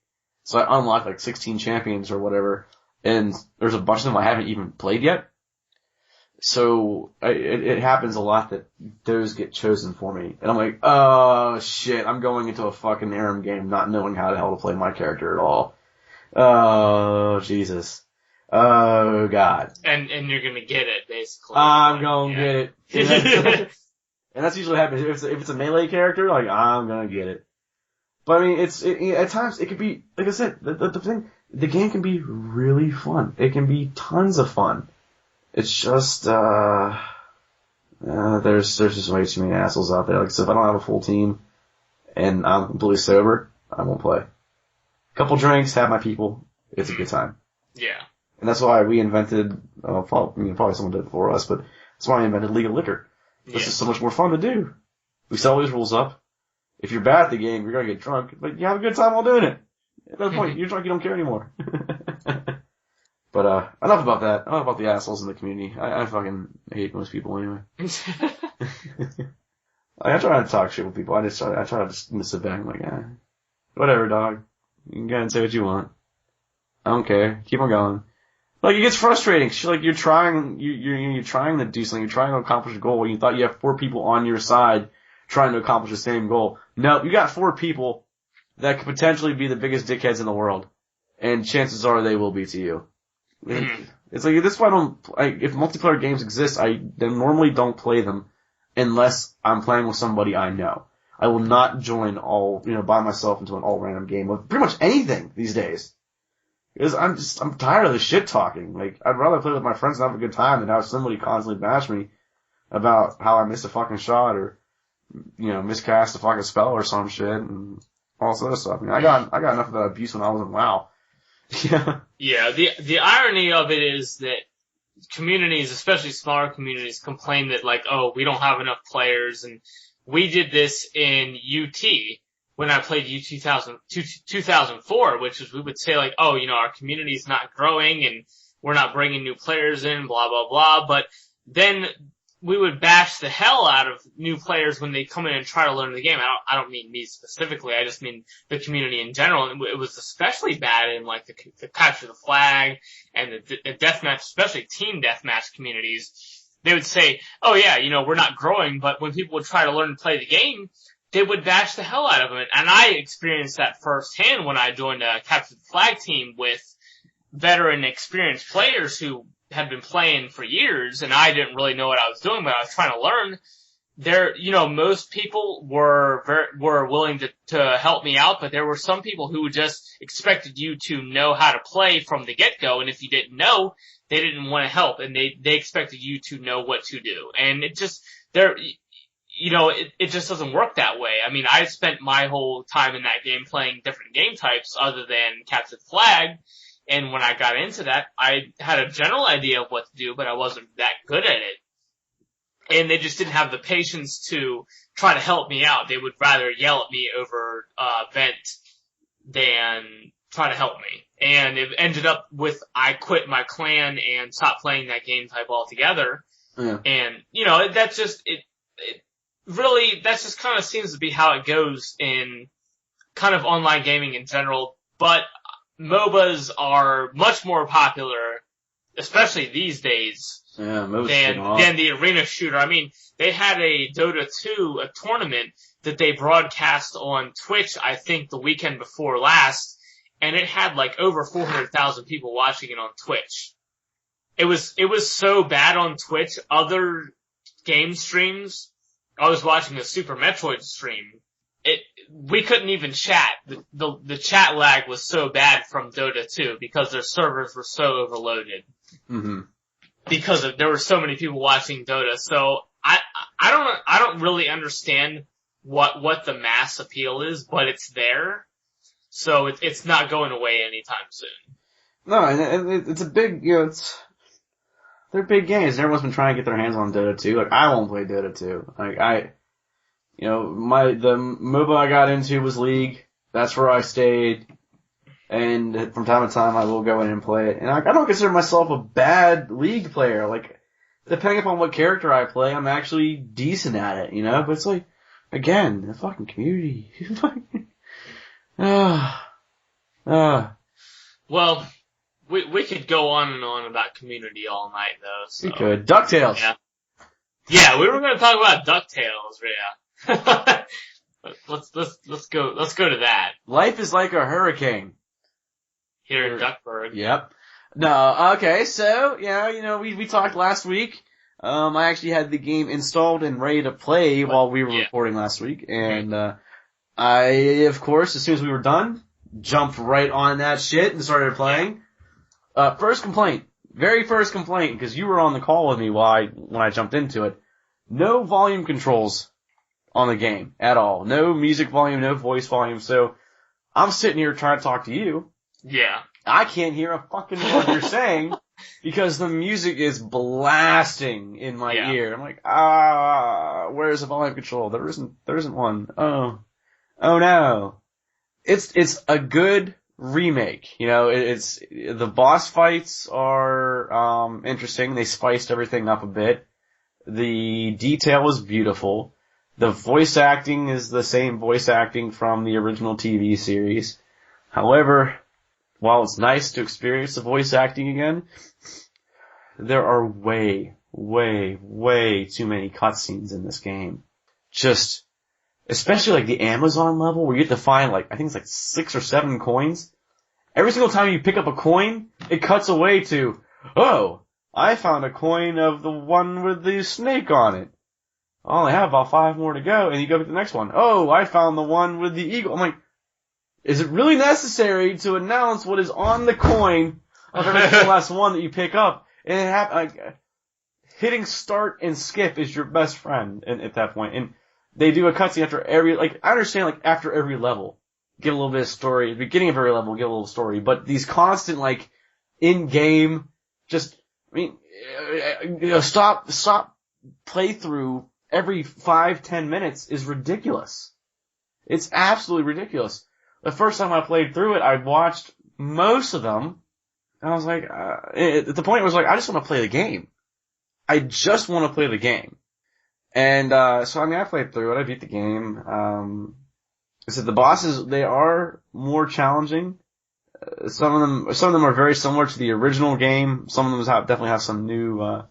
so I unlocked like 16 champions or whatever, and there's a bunch of them I haven't even played yet. So it happens a lot that those get chosen for me, and I'm like, oh shit, I'm going into a fucking Aram game not knowing how the hell to play my character at all. Oh, Jesus. Oh, God. And you're gonna get it, basically. I'm gonna get it. And that's usually what happens. If it's a melee character, like, I'm gonna get it. But I mean, at times, it could be, like I said, the game can be really fun. It can be tons of fun. It's just, there's just way too many assholes out there. Like, so if I don't have a full team, and I'm completely sober, I won't play. Couple drinks, have my people, it's a good time. Yeah. And that's why we invented, probably someone did it before us, but that's why I invented League of Liquor. This is so much more fun to do. We set all these rules up. If you're bad at the game, you're gonna get drunk, but you have a good time while doing it. At that point, you're drunk, you don't care anymore. But, enough about that. Enough about the assholes in the community. I fucking hate most people anyway. I try not to talk shit with people. I try to just sit back and like, Whatever, dog. You can go and say what you want. I don't care. Keep on going. Like, it gets frustrating. Like, you're trying to do something. You're trying to accomplish a goal. And you thought you have 4 people on your side trying to accomplish the same goal. No, you got 4 people that could potentially be the biggest dickheads in the world. And chances are they will be to you. It's like, this is why if multiplayer games exist, I normally don't play them unless I'm playing with somebody I know. I will not join by myself into an all random game of pretty much anything these days. Because I'm tired of the shit talking. Like, I'd rather play with my friends and have a good time than have somebody constantly bash me about how I missed a fucking shot or, miscast a fucking spell or some shit and all this other stuff. I mean, I got enough of that abuse when I was in WoW. Yeah. Yeah, the irony of it is that communities, especially smaller communities, complain that, like, oh, we don't have enough players, and we did this in UT when I played UT 2004, which is we would say, like, oh, our community's not growing and we're not bringing new players in, blah, blah, blah, but then we would bash the hell out of new players when they come in and try to learn the game. I don't mean me specifically, I just mean the community in general, and it was especially bad in, like, the capture the flag and the deathmatch, especially team deathmatch communities. They would say, oh yeah, we're not growing, but when people would try to learn to play the game, they would bash the hell out of them. And I experienced that firsthand when I joined a capture the flag team with veteran experienced players who had been playing for years, and I didn't really know what I was doing, but I was trying to learn. Most people were willing to help me out, but there were some people who just expected you to know how to play from the get-go, and if you didn't know, they didn't want to help, and they expected you to know what to do. And it just doesn't work that way. I mean, I spent my whole time in that game playing different game types other than capture the flag, and when I got into that, I had a general idea of what to do, but I wasn't that good at it. And they just didn't have the patience to try to help me out. They would rather yell at me over vent than try to help me. And it ended up with I quit my clan and stopped playing that game type altogether. Yeah. And, that's just, it really, that just kind of seems to be how it goes in kind of online gaming in general. But MOBAs are much more popular, especially these days, than the arena shooter. I mean, they had a Dota 2, a tournament that they broadcast on Twitch, I think the weekend before last, and it had like over 400,000 people watching it on Twitch. It was so bad on Twitch, other game streams, I was watching a Super Metroid stream, we couldn't even chat. The chat lag was so bad from Dota 2 because their servers were so overloaded. Mm-hmm. Because there were so many people watching Dota. So I don't really understand what the mass appeal is, but it's there. So it's not going away anytime soon. No, and it's a big, they're big games. Everyone's been trying to get their hands on Dota 2. Like, I won't play Dota 2. Like, the MOBA I got into was League. That's where I stayed. And from time to time, I will go in and play it. And I don't consider myself a bad League player. Like, depending upon what character I play, I'm actually decent at it, But it's like, again, the fucking community. Well, we could go on and on about community all night, though. So. We could. DuckTales. Yeah, we were going to talk about DuckTales, yeah. let's go to that. Life is like a hurricane. Here in Duckburg. Yep. No, okay, so, we talked last week. I actually had the game installed and ready to play while we were recording last week, and, I, of course, as soon as we were done, jumped right on that shit and started playing. First complaint. Very first complaint, because you were on the call with me when I jumped into it. No volume controls on the game at all. No music volume, no voice volume, so I'm sitting here trying to talk to you. Yeah. I can't hear a fucking word you're saying because the music is blasting in my ear. I'm like, where's the volume control? There isn't one. Oh no. It's a good remake. It's the boss fights are interesting. They spiced everything up a bit. The detail is beautiful. The voice acting is the same voice acting from the original TV series. However, while it's nice to experience the voice acting again, there are way too many cutscenes in this game. Just, especially like the Amazon level where you have to find like, I think it's like 6 or 7 coins. Every single time you pick up a coin, it cuts away to, oh, I found a coin of the one with the snake on it. I only have about 5 more to go, and you go to the next one. Oh, I found the one with the eagle. I'm like, is it really necessary to announce what is on the coin of every single last one that you pick up? And like, hitting start and skip is your best friend at that point. And they do a cutscene after every, like, I understand, like, after every level, get a little bit of story. At the beginning of every level, get a little story. But these constant, like, in-game, just, I mean, stop playthrough every 5-10 minutes is ridiculous. It's absolutely ridiculous. The first time I played through it, I watched most of them, and I was like, at the point it was like, I just want to play the game. I just want to play the game. And, so I mean, I played through it, I beat the game. I said the bosses, they are more challenging. Some of them are very similar to the original game. Some of them definitely have some new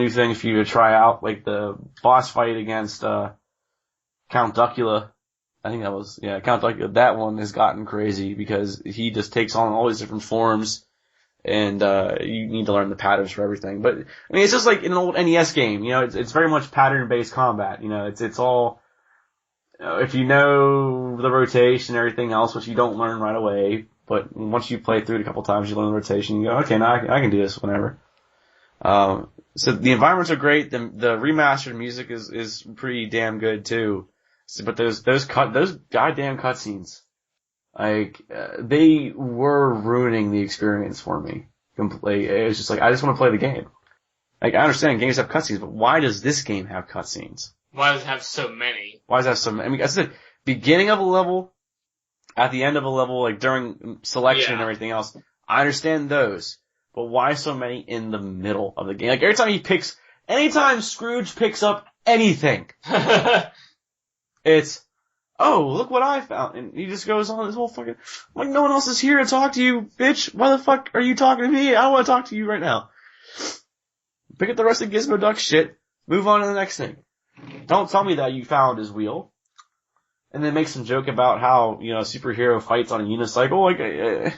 things for you to try out, like the boss fight against, Count Duckula. I think that was, Count Duckula. That one has gotten crazy because he just takes on all these different forms, and, you need to learn the patterns for everything. But, I mean, it's just like in an old NES game, it's very much pattern-based combat, it's all, if you know the rotation and everything else, which you don't learn right away, but once you play through it a couple times, you learn the rotation, you go, okay, now I can do this whenever. So the environments are great. The remastered music is pretty damn good too. So, but those goddamn cutscenes, like, they were ruining the experience for me completely. It was just like, I just want to play the game. Like, I understand games have cutscenes, but why does this game have cutscenes? Why does it have so many? Why does it have so many? I mean, I said, beginning of a level, at the end of a level, like during selection and everything else, I understand those. But why so many in the middle of the game? Like, anytime Scrooge picks up anything, it's, oh, look what I found. And he just goes on this whole fucking, like, no one else is here to talk to you, bitch. Why the fuck are you talking to me? I don't want to talk to you right now. Pick up the rest of Gizmo Duck shit, move on to the next thing. Don't tell me that you found his wheel. And then make some joke about how, a superhero fights on a unicycle. Like,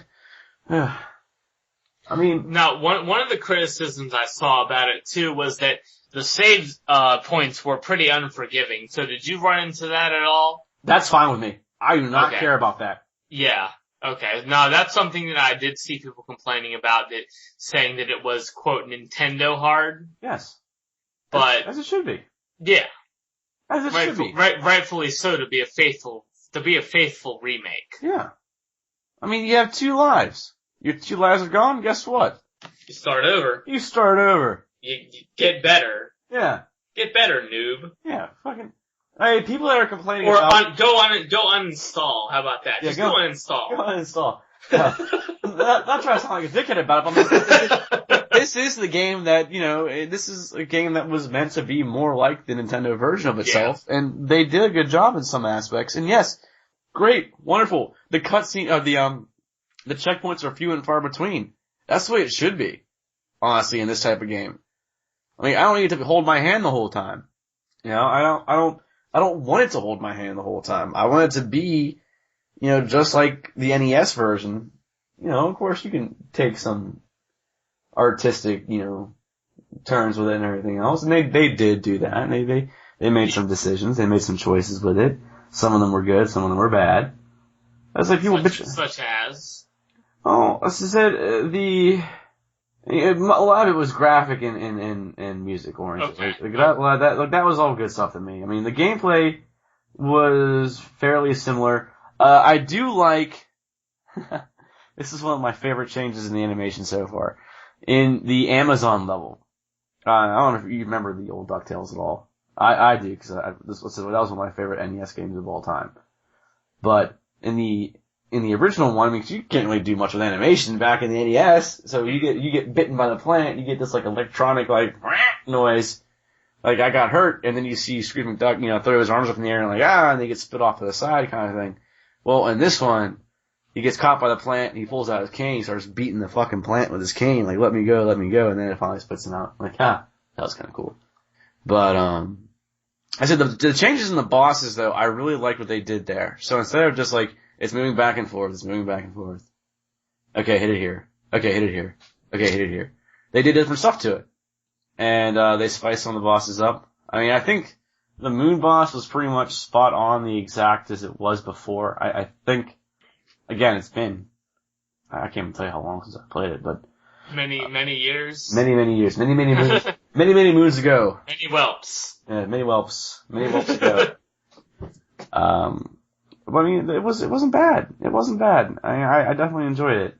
I mean, now one of the criticisms I saw about it too was that the save points were pretty unforgiving. So did you run into that at all? That's fine with me. I do not care about that. Yeah. Okay. Now that's something that I did see people complaining about, that saying that it was quote Nintendo hard. Yes. But as it should be. Yeah. As it should be. Rightfully so, to be a faithful remake. Yeah. I mean, you have 2 lives. Your 2 lives are gone, guess what? You start over. You get better. Yeah. Get better, noob. Yeah, fucking. Hey, people that are complaining or about... go uninstall. How about that? Just go uninstall. Go uninstall. Yeah. Not trying to sound like a dickhead about it, but this is the game that, this is a game that was meant to be more like the Nintendo version of itself, and they did a good job in some aspects, and yes, great, wonderful. The cutscene of the checkpoints are few and far between. That's the way it should be, honestly, in this type of game. I mean, I don't need to hold my hand the whole time. I don't want it to hold my hand the whole time. I want it to be, just like the NES version. Of course you can take some artistic, turns with it and everything else. And they did do that. And they made some decisions. They made some choices with it. Some of them were good. Some of them were bad. That's like people such as? Oh, as I said, a lot of it was graphic and music oriented. Okay. That was all good stuff to me. I mean, the gameplay was fairly similar. I do like, this is one of my favorite changes in the animation so far. In the Amazon level. I don't know if you remember the old DuckTales at all. I do, because that was one of my favorite NES games of all time. But in the original one, because you can't really do much with animation back in the NES, so you get bitten by the plant, you get this like electronic like noise Like, I got hurt, and then you see Scrooge McDuck, throw his arms up in the air and and they get spit off to the side kind of thing. Well, in this one, he gets caught by the plant, and he pulls out his cane, he starts beating the fucking plant with his cane, like, let me go, and then it finally spits him out. Like, that was kind of cool. But, I said the changes in the bosses, though, I really like what they did there. So instead of just like, it's moving back and forth, it's moving back and forth. Okay, hit it here. Okay, hit it here. Okay, hit it here. They did different stuff to it. And, they spiced some of the bosses up. I mean, I think the moon boss was pretty much spot on the exact as it was before. I think, again, it's been, I can't even tell you how long since I played it, but. Many years. Many years. Many moons. many moons ago. Many whelps. Yeah, many whelps ago. But I mean, it wasn't bad. It wasn't bad. I definitely enjoyed it.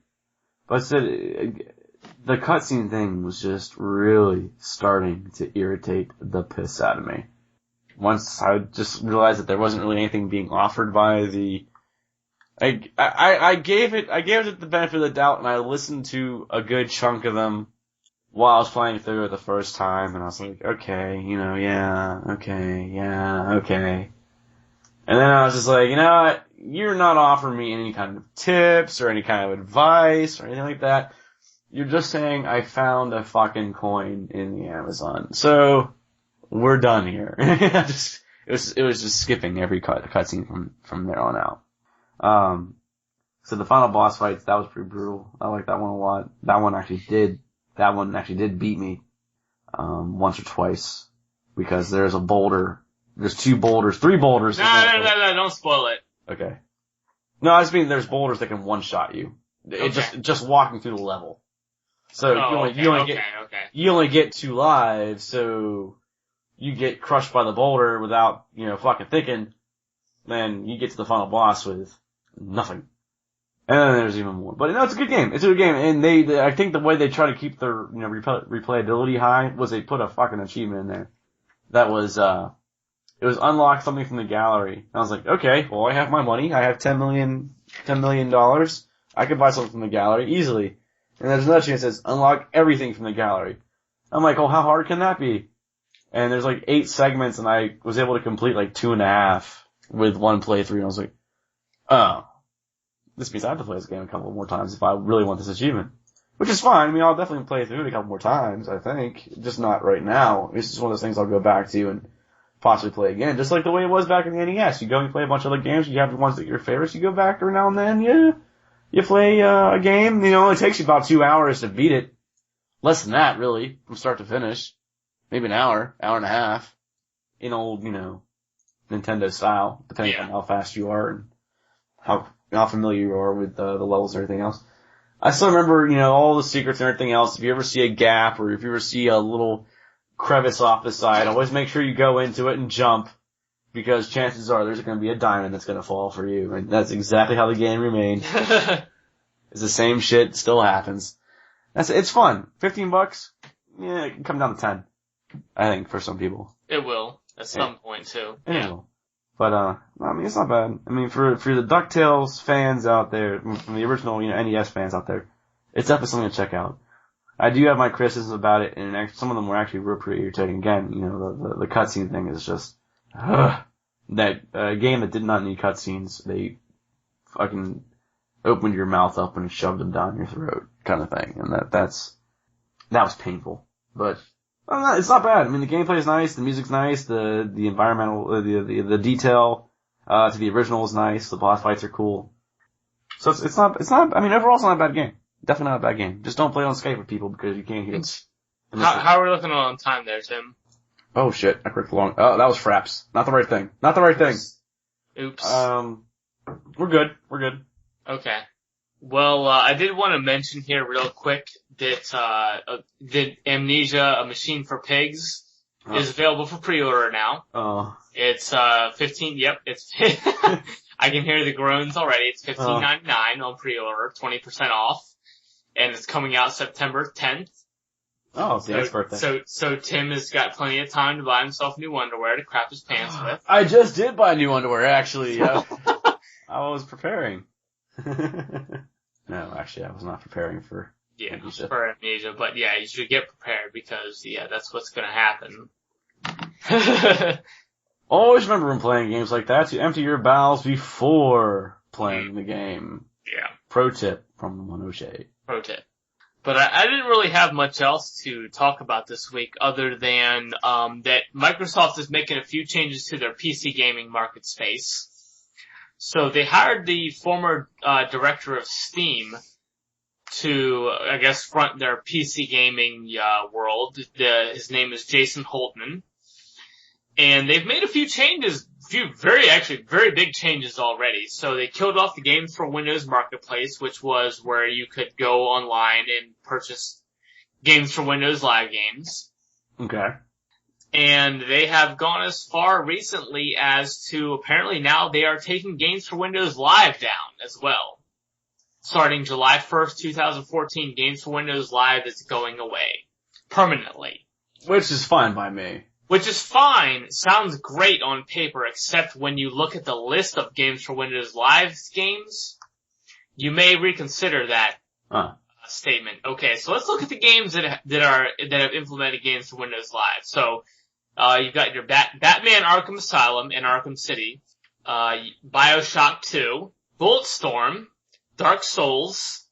But the cutscene thing was just really starting to irritate the piss out of me. Once I just realized that there wasn't really anything being offered by the, I gave it the benefit of the doubt, and I listened to a good chunk of them while I was playing through it the first time, and I was like, okay, okay. And then I was just like, you know what? You're not offering me any kind of tips or any kind of advice or anything like that. You're just saying I found a fucking coin in the Amazon. So, we're done here. It was just skipping every cutscene from there on out. So the final boss fights, that was pretty brutal. I like that one a lot. That one actually did beat me, once or twice. Because there's a boulder. There's three boulders. No, don't spoil it. Okay. No, I just mean there's boulders that can one-shot you. Just walking through the level. So you only get 2 lives, so you get crushed by the boulder without, fucking thinking, then you get to the final boss with nothing. And then there's even more. But no, it's a good game. And I think the way they try to keep their, replayability high was they put a fucking achievement in there. That was, it was unlock something from the gallery. And I was like, okay, well, I have my money. I have $10 million. I could buy something from the gallery easily. And there's another chance that says unlock everything from the gallery. I'm like, oh, how hard can that be? And there's like 8 segments, and I was able to complete like 2.5 with one playthrough. And I was like, oh, this means I have to play this game a couple more times if I really want this achievement. Which is fine. I mean, I'll definitely play through it a couple more times, I think. Just not right now. It's just one of those things I'll go back to and possibly play again. Just like the way it was back in the NES. You go and play a bunch of other games, you have the ones that are your favorites, you go back every now and then, you play a game, it takes you about 2 hours to beat it. Less than that, really, from start to finish. Maybe an hour and a half. In old, Nintendo style, depending on how fast you are and how familiar you are with the levels and everything else. I still remember, all the secrets and everything else. If you ever see a gap or if you ever see a little crevice off the side, always make sure you go into it and jump, because chances are there's going to be a diamond that's going to fall for you. And that's exactly how the game remained. It's the same shit, still happens. It's fun. $15? Yeah, it can come down to 10. I think, for some people. It will, at some point, too. Yeah. But, I mean, it's not bad. I mean, for the DuckTales fans out there, from the original, NES fans out there, it's definitely something to check out. I do have my criticisms about it, and some of them were actually real pretty irritating. Again, the cutscene thing is just, that game that did not need cutscenes, they fucking opened your mouth up and shoved them down your throat, kind of thing. And that was painful. But, it's not bad. I mean, the gameplay is nice, the music's nice, the environmental, the detail, to the original is nice, the boss fights are cool. So it's not, I mean, overall it's not a bad game. Definitely not a bad game. Just don't play on Skype with people because you can't hear it. How are we looking on time there, Tim? Oh shit, I clicked long. Oh, that was fraps. Not the right thing. Oops. We're good. Okay. Well, I did want to mention here real quick that, Amnesia, A Machine for Pigs is available for pre-order now. Oh. It's, 15, yep, it's, I can hear the groans already. It's $15.99 on pre-order, 20% off. And it's coming out September 10th. Oh, it's the next birthday. So Tim has got plenty of time to buy himself new underwear to crap his pants with. I just did buy new underwear, actually. I was preparing. No, actually, I was not preparing for Amnesia. For Amnesia. But yeah, you should get prepared because, that's what's gonna happen. Always remember when playing games like that to empty your bowels before playing the game. Yeah. Pro tip from Monoshe. Pro tip. But I didn't really have much else to talk about this week other than that Microsoft is making a few changes to their PC gaming market space. So they hired the former director of Steam to, I guess, front their PC gaming world. His name is Jason Holtman. And they've made a few changes, very big changes already. So they killed off the Games for Windows Marketplace, which was where you could go online and purchase Games for Windows Live games. Okay. And they have gone as far recently as to apparently now they are taking Games for Windows Live down as well. Starting July 1st, 2014, Games for Windows Live is going away. Permanently. Which is fine by me. Which is fine, sounds great on paper, except when you look at the list of Games for Windows Live games, you may reconsider that statement. Okay, so let's look at the games that have implemented Games for Windows Live. So, you've got your Batman Arkham Asylum and Arkham City, BioShock 2, Bulletstorm, Dark Souls,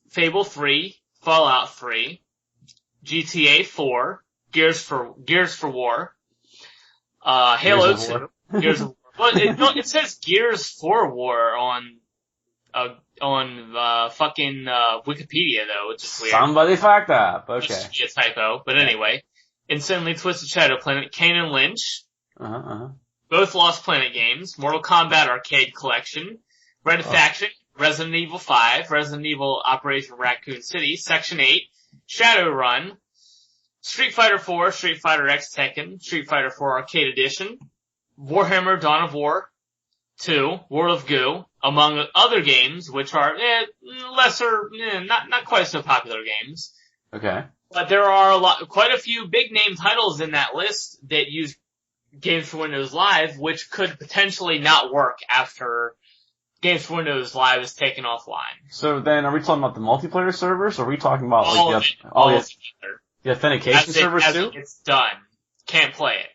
Fable 3, Fallout 3, GTA 4, Gears for War, Halo 2, Gears of War. Well, it says Gears for War on fucking Wikipedia though, which is weird. Somebody fucked up. Okay. It's a typo, but anyway. Insanely Twisted Shadow Planet, Kane and Lynch. Both Lost Planet games, Mortal Kombat Arcade Collection, Red Faction, Resident Evil 5, Resident Evil Operation Raccoon City, Section 8, Shadowrun, Street Fighter 4, Street Fighter X Tekken, Street Fighter 4 Arcade Edition, Warhammer Dawn of War 2, World of Goo, among other games, which are lesser, not quite so popular games. Okay. But there are quite a few big name titles in that list that use Games for Windows Live, which could potentially not work after Games for Windows Live is taken offline. So then, are we talking about the multiplayer servers, or are we talking about all of it. The authentication servers too? It's done. Can't play it.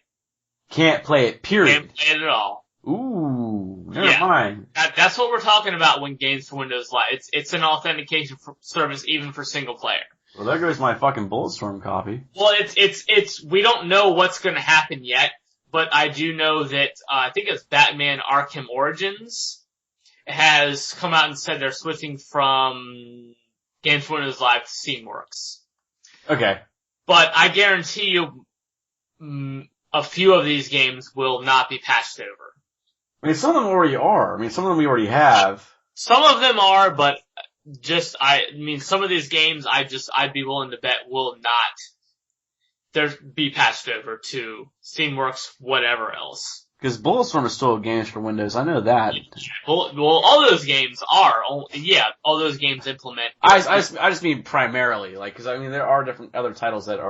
Can't play it, period. Can't play it at all. Ooh, never mind. That's what we're talking about when Games for Windows Live. It's an authentication service even for single player. Well, there goes my fucking Bulletstorm copy. Well, we don't know what's gonna happen yet, but I do know that, I think it's Batman Arkham Origins has come out and said they're switching from Games for Windows Live to Steamworks. Okay. But I guarantee you, a few of these games will not be patched over. I mean, some of them already are. I mean, some of them we already have. Some of them are, but some of these games I'd be willing to bet will not be patched over to Steamworks, whatever else. Because Bulletstorm is still games for Windows, I know that. Well, all those games are, all those games implement. I just mean primarily, cause I mean, there are different other titles that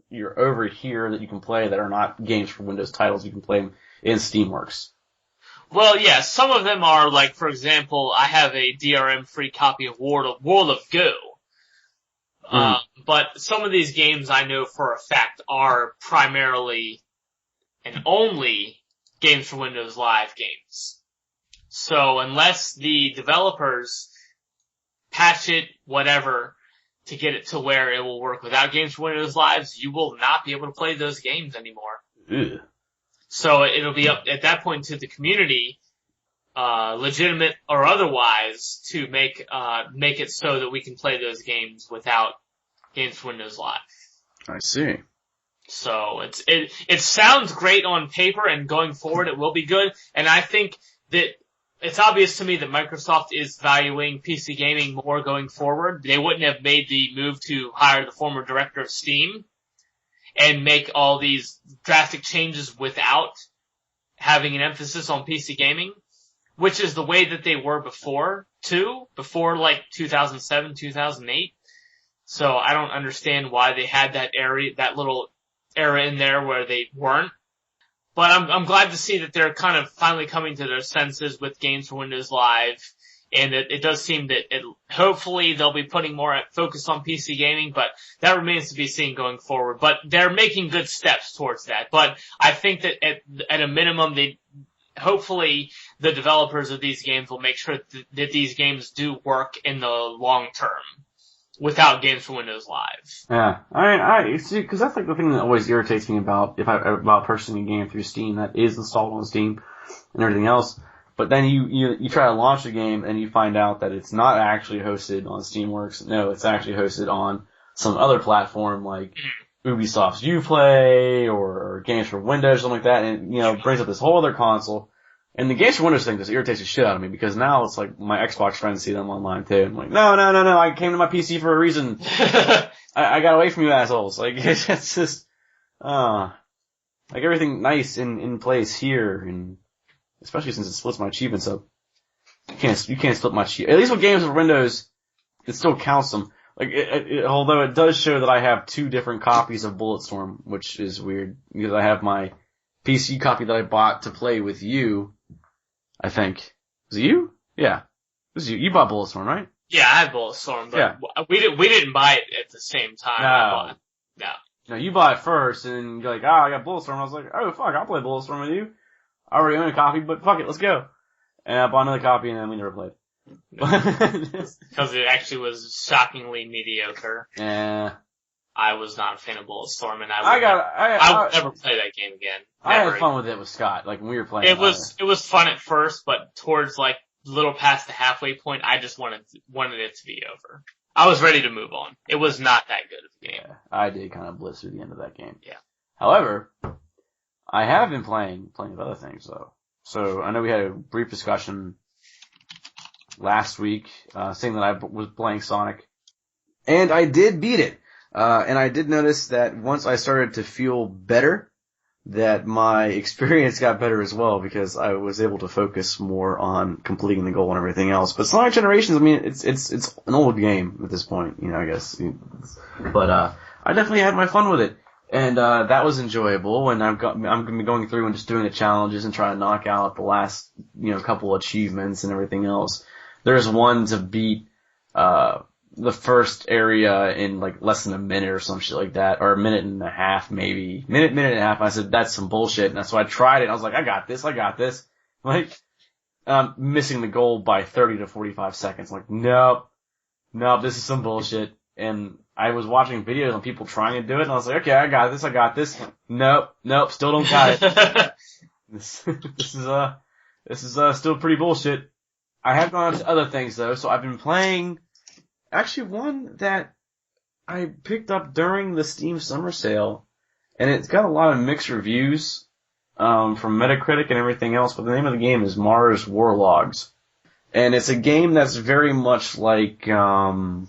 you're over here that you can play that are not games for Windows titles, you can play them in Steamworks. Well, yeah, some of them are, for example, I have a DRM-free copy of World of Goo. But some of these games I know for a fact are primarily and only Games for Windows Live games. So unless the developers patch it, whatever, to get it to where it will work without Games for Windows Lives, you will not be able to play those games anymore. Ugh. So it'll be up at that point to the community, legitimate or otherwise, to make it so that we can play those games without Games for Windows Live. I see. So it sounds great on paper, and going forward it will be good. And I think that it's obvious to me that Microsoft is valuing PC gaming more going forward. They wouldn't have made the move to hire the former director of Steam and make all these drastic changes without having an emphasis on PC gaming, which is the way that they were before 2007, 2008. So I don't understand why they had that little era in there where they weren't. But I'm glad to see that they're kind of finally coming to their senses with Games for Windows Live And it does seem that hopefully they'll be putting more focus on PC gaming, but that remains to be seen going forward. But they're making good steps towards that. But I think that at a minimum, hopefully the developers of these games will make sure that these games do work in the long term without Games for Windows Live. Yeah, I mean, see, because that's like the thing that always irritates me about about purchasing a game through Steam that is installed on Steam and everything else. But then you try to launch the game and you find out that it's not actually hosted on Steamworks. No, it's actually hosted on some other platform like Ubisoft's Uplay or Games for Windows, something like that, and brings up this whole other console. And the Games for Windows thing just irritates the shit out of me because now it's like my Xbox friends see them online too. I'm like, no, I came to my PC for a reason. I got away from you assholes. Like, it's just, like everything nice in place here, and especially since it splits my achievements up. You can't split my achievements. At least with Games for Windows, it still counts them. Like, although it does show that I have 2 different copies of Bulletstorm, which is weird because I have my PC copy that I bought to play with you. I think. Was it you? Yeah. It was you. You bought Bulletstorm, right? Yeah, I had Bulletstorm, but we didn't buy it at the same time. No, you bought it first, and you're like, I got Bulletstorm. I was like, oh, fuck, I'll play Bulletstorm with you. I already own a copy, but fuck it, let's go. And I bought another copy, and then we never played. Because it actually was shockingly mediocre. Yeah. I was not a fan of Bulletstorm, and I would never play that game again. I had fun with it with Scott, like when we were playing. It was fun at first, but towards like a little past the halfway point, I just wanted it to be over. I was ready to move on. It was not that good of a game. Yeah, I did kind of blitz through the end of that game. Yeah. However, I have been playing of other things though. So I know we had a brief discussion last week, saying that I was playing Sonic, and I did beat it. And I did notice that once I started to feel better, that my experience got better as well because I was able to focus more on completing the goal and everything else. But Sonic Generations, I mean, it's an old game at this point, I guess. But I definitely had my fun with it, and that was enjoyable. And I'm gonna be going through and just doing the challenges and trying to knock out the last couple achievements and everything else. There's one to beat the first area in like less than a minute or some shit like that, or a minute and a half maybe. Minute and a half. I said, that's some bullshit. And so I tried it. I was like, I got this. Like, missing the goal by 30 to 45 seconds. Like, nope, this is some bullshit. And I was watching videos on people trying to do it, and I was like, okay, I got this. Nope, still don't got it. This is still pretty bullshit. I have gone on to other things though, so I've been playing. Actually, one that I picked up during the Steam Summer Sale, and it's got a lot of mixed reviews from Metacritic and everything else, but the name of the game is Mars Warlogs. And it's a game that's very much like your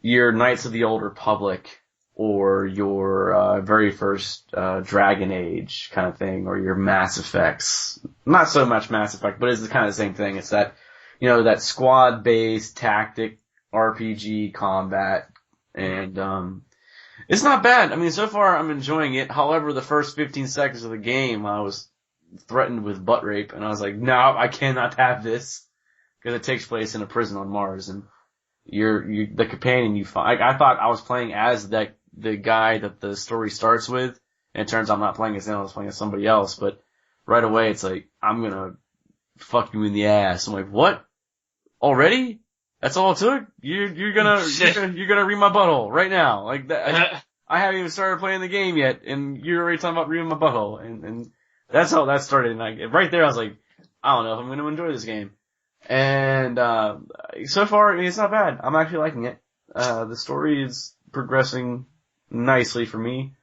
Knights of the Old Republic or your very first Dragon Age kind of thing, or your Mass Effects. Not so much Mass Effect, but it's kind of the same thing. It's that that squad-based tactic RPG combat, and it's not bad. I mean, so far I'm enjoying it. However, the first 15 seconds of the game, I was threatened with butt rape, and I was like, no, I cannot have this, because it takes place in a prison on Mars, and you're the companion you find. I thought I was playing as the guy that the story starts with, and it turns out I'm not playing as him, I was playing as somebody else, but right away it's like, I'm gonna fuck you in the ass. I'm like, what? Already? That's all it took? You're gonna read my butthole right now. Like that. I haven't even started playing the game yet, and you're already talking about reading my butthole. And that's how that started. And right there I was like, I don't know if I'm gonna enjoy this game. And, so far, it's not bad. I'm actually liking it. The story is progressing nicely for me.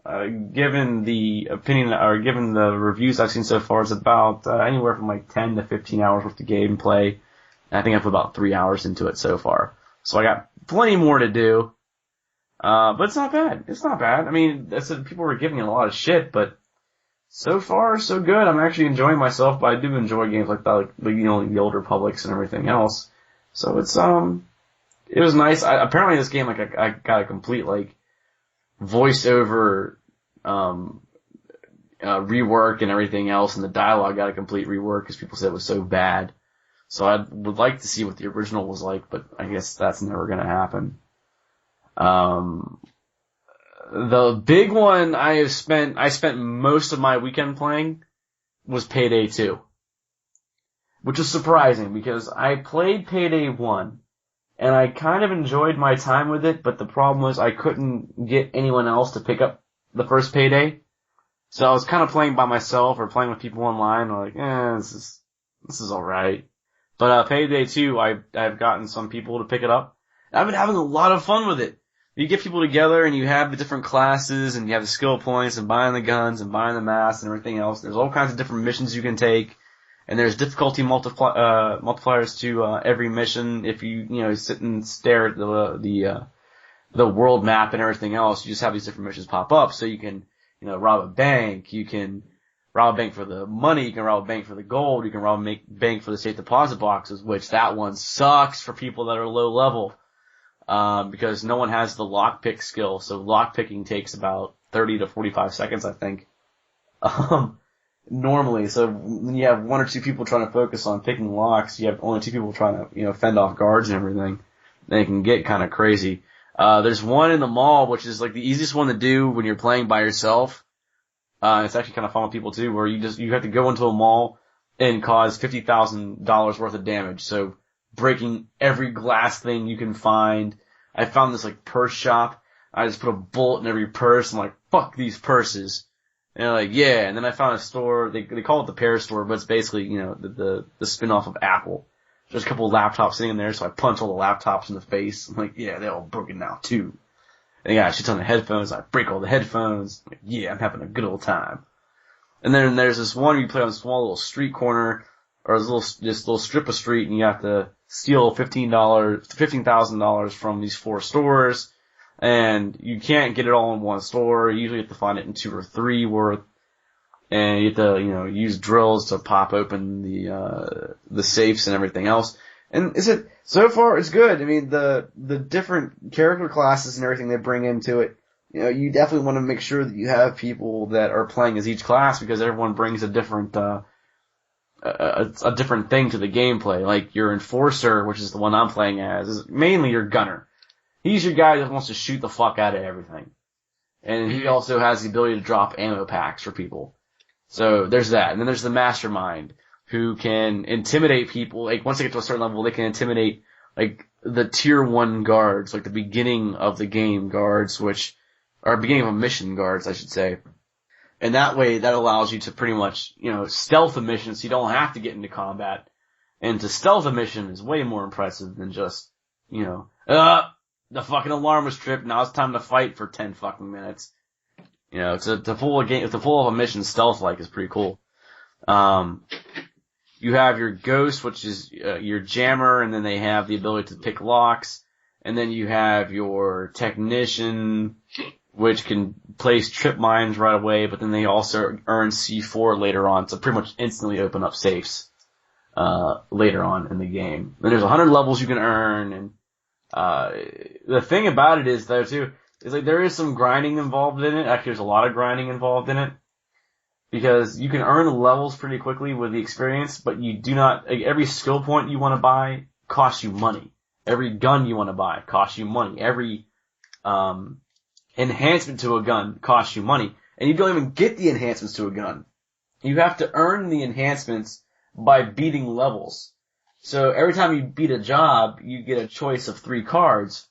Given the opinion, or given the reviews I've seen so far, it's about, anywhere from like 10 to 15 hours worth of gameplay. I think I put about 3 hours into it so far. So I got plenty more to do. But it's not bad. I mean, people were giving it a lot of shit, but so far, so good. I'm actually enjoying myself, but I do enjoy games like that, like the Old Republics and everything else. So it's, it was nice. Apparently this game, like, I got a complete, like, voiceover, rework and everything else, and the dialogue got a complete rework because people said it was so bad. So I would like to see what the original was like, but I guess that's never gonna happen. The big one I spent most of my weekend playing was Payday 2. Which is surprising because I played Payday 1 and I kind of enjoyed my time with it, but the problem was I couldn't get anyone else to pick up the first Payday. So I was kind of playing by myself or playing with people online. I'm like, this is alright. But Payday 2, I've gotten some people to pick it up. I've been having a lot of fun with it. You get people together and you have the different classes and you have the skill points and buying the guns and buying the masks and everything else. There's all kinds of different missions you can take. And there's difficulty multipliers to every mission. If you sit and stare at the world map and everything else, you just have these different missions pop up. So you can, rob a bank. You can rob a bank for the money. You can rob a bank for the gold. You can rob a bank for the safe deposit boxes, which that one sucks for people that are low level. Because no one has the lockpick skill. So lockpicking takes about 30 to 45 seconds, I think. Normally, so when you have one or two people trying to focus on picking locks, you have only two people trying to, fend off guards and everything. They can get kind of crazy. There's one in the mall, which is like the easiest one to do when you're playing by yourself. It's actually kind of fun with people too, where you have to go into a mall and cause $50,000 worth of damage. So breaking every glass thing you can find. I found this like purse shop. I just put a bullet in every purse. I'm like, fuck these purses. And they're like, yeah. And then I found a store. They call it the Pear Store, but it's basically, the spin-off of Apple. There's a couple of laptops sitting in there, so I punch all the laptops in the face. I'm like, yeah, they're all broken now too. And they got a shit ton of headphones. I break all the headphones. I'm like, yeah, I'm having a good old time. And then there's this one where you play on a small little street corner, or this little strip of street, and you have to steal $15,000 from these 4 stores. And you can't get it all in one store. You usually have to find it in 2 or 3 worth. And you have to, use drills to pop open the safes and everything else. And so far it's good. I mean, the different character classes and everything they bring into it, you definitely want to make sure that you have people that are playing as each class because everyone brings a different, a different thing to the gameplay. Like your Enforcer, which is the one I'm playing as, is mainly your gunner. He's your guy that wants to shoot the fuck out of everything. And he also has the ability to drop ammo packs for people. So there's that. And then there's the Mastermind, who can intimidate people. Like, once they get to a certain level, they can intimidate, like, the tier 1 guards, like the beginning of the game guards, or beginning of a mission guards, I should say. And that way, that allows you to pretty much, stealth a mission so you don't have to get into combat. And to stealth a mission is way more impressive than just, the fucking alarm was tripped, now it's time to fight for 10 fucking minutes. To pull off a mission stealth-like is pretty cool. You have your Ghost, which is your jammer, and then they have the ability to pick locks. And then you have your Technician, which can place trip mines right away, but then they also earn C4 later on, so pretty much instantly open up safes later on in the game. Then there's 100 levels you can earn, and the thing about it is, though, too, is like there is some grinding involved in it. Actually, there's a lot of grinding involved in it. Because you can earn the levels pretty quickly with the experience, but you do not, like, every skill point you want to buy costs you money. Every gun you want to buy costs you money. Every, enhancement to a gun costs you money. And you don't even get the enhancements to a gun. You have to earn the enhancements by beating levels. So every time you beat a job, you get a choice of 3 cards.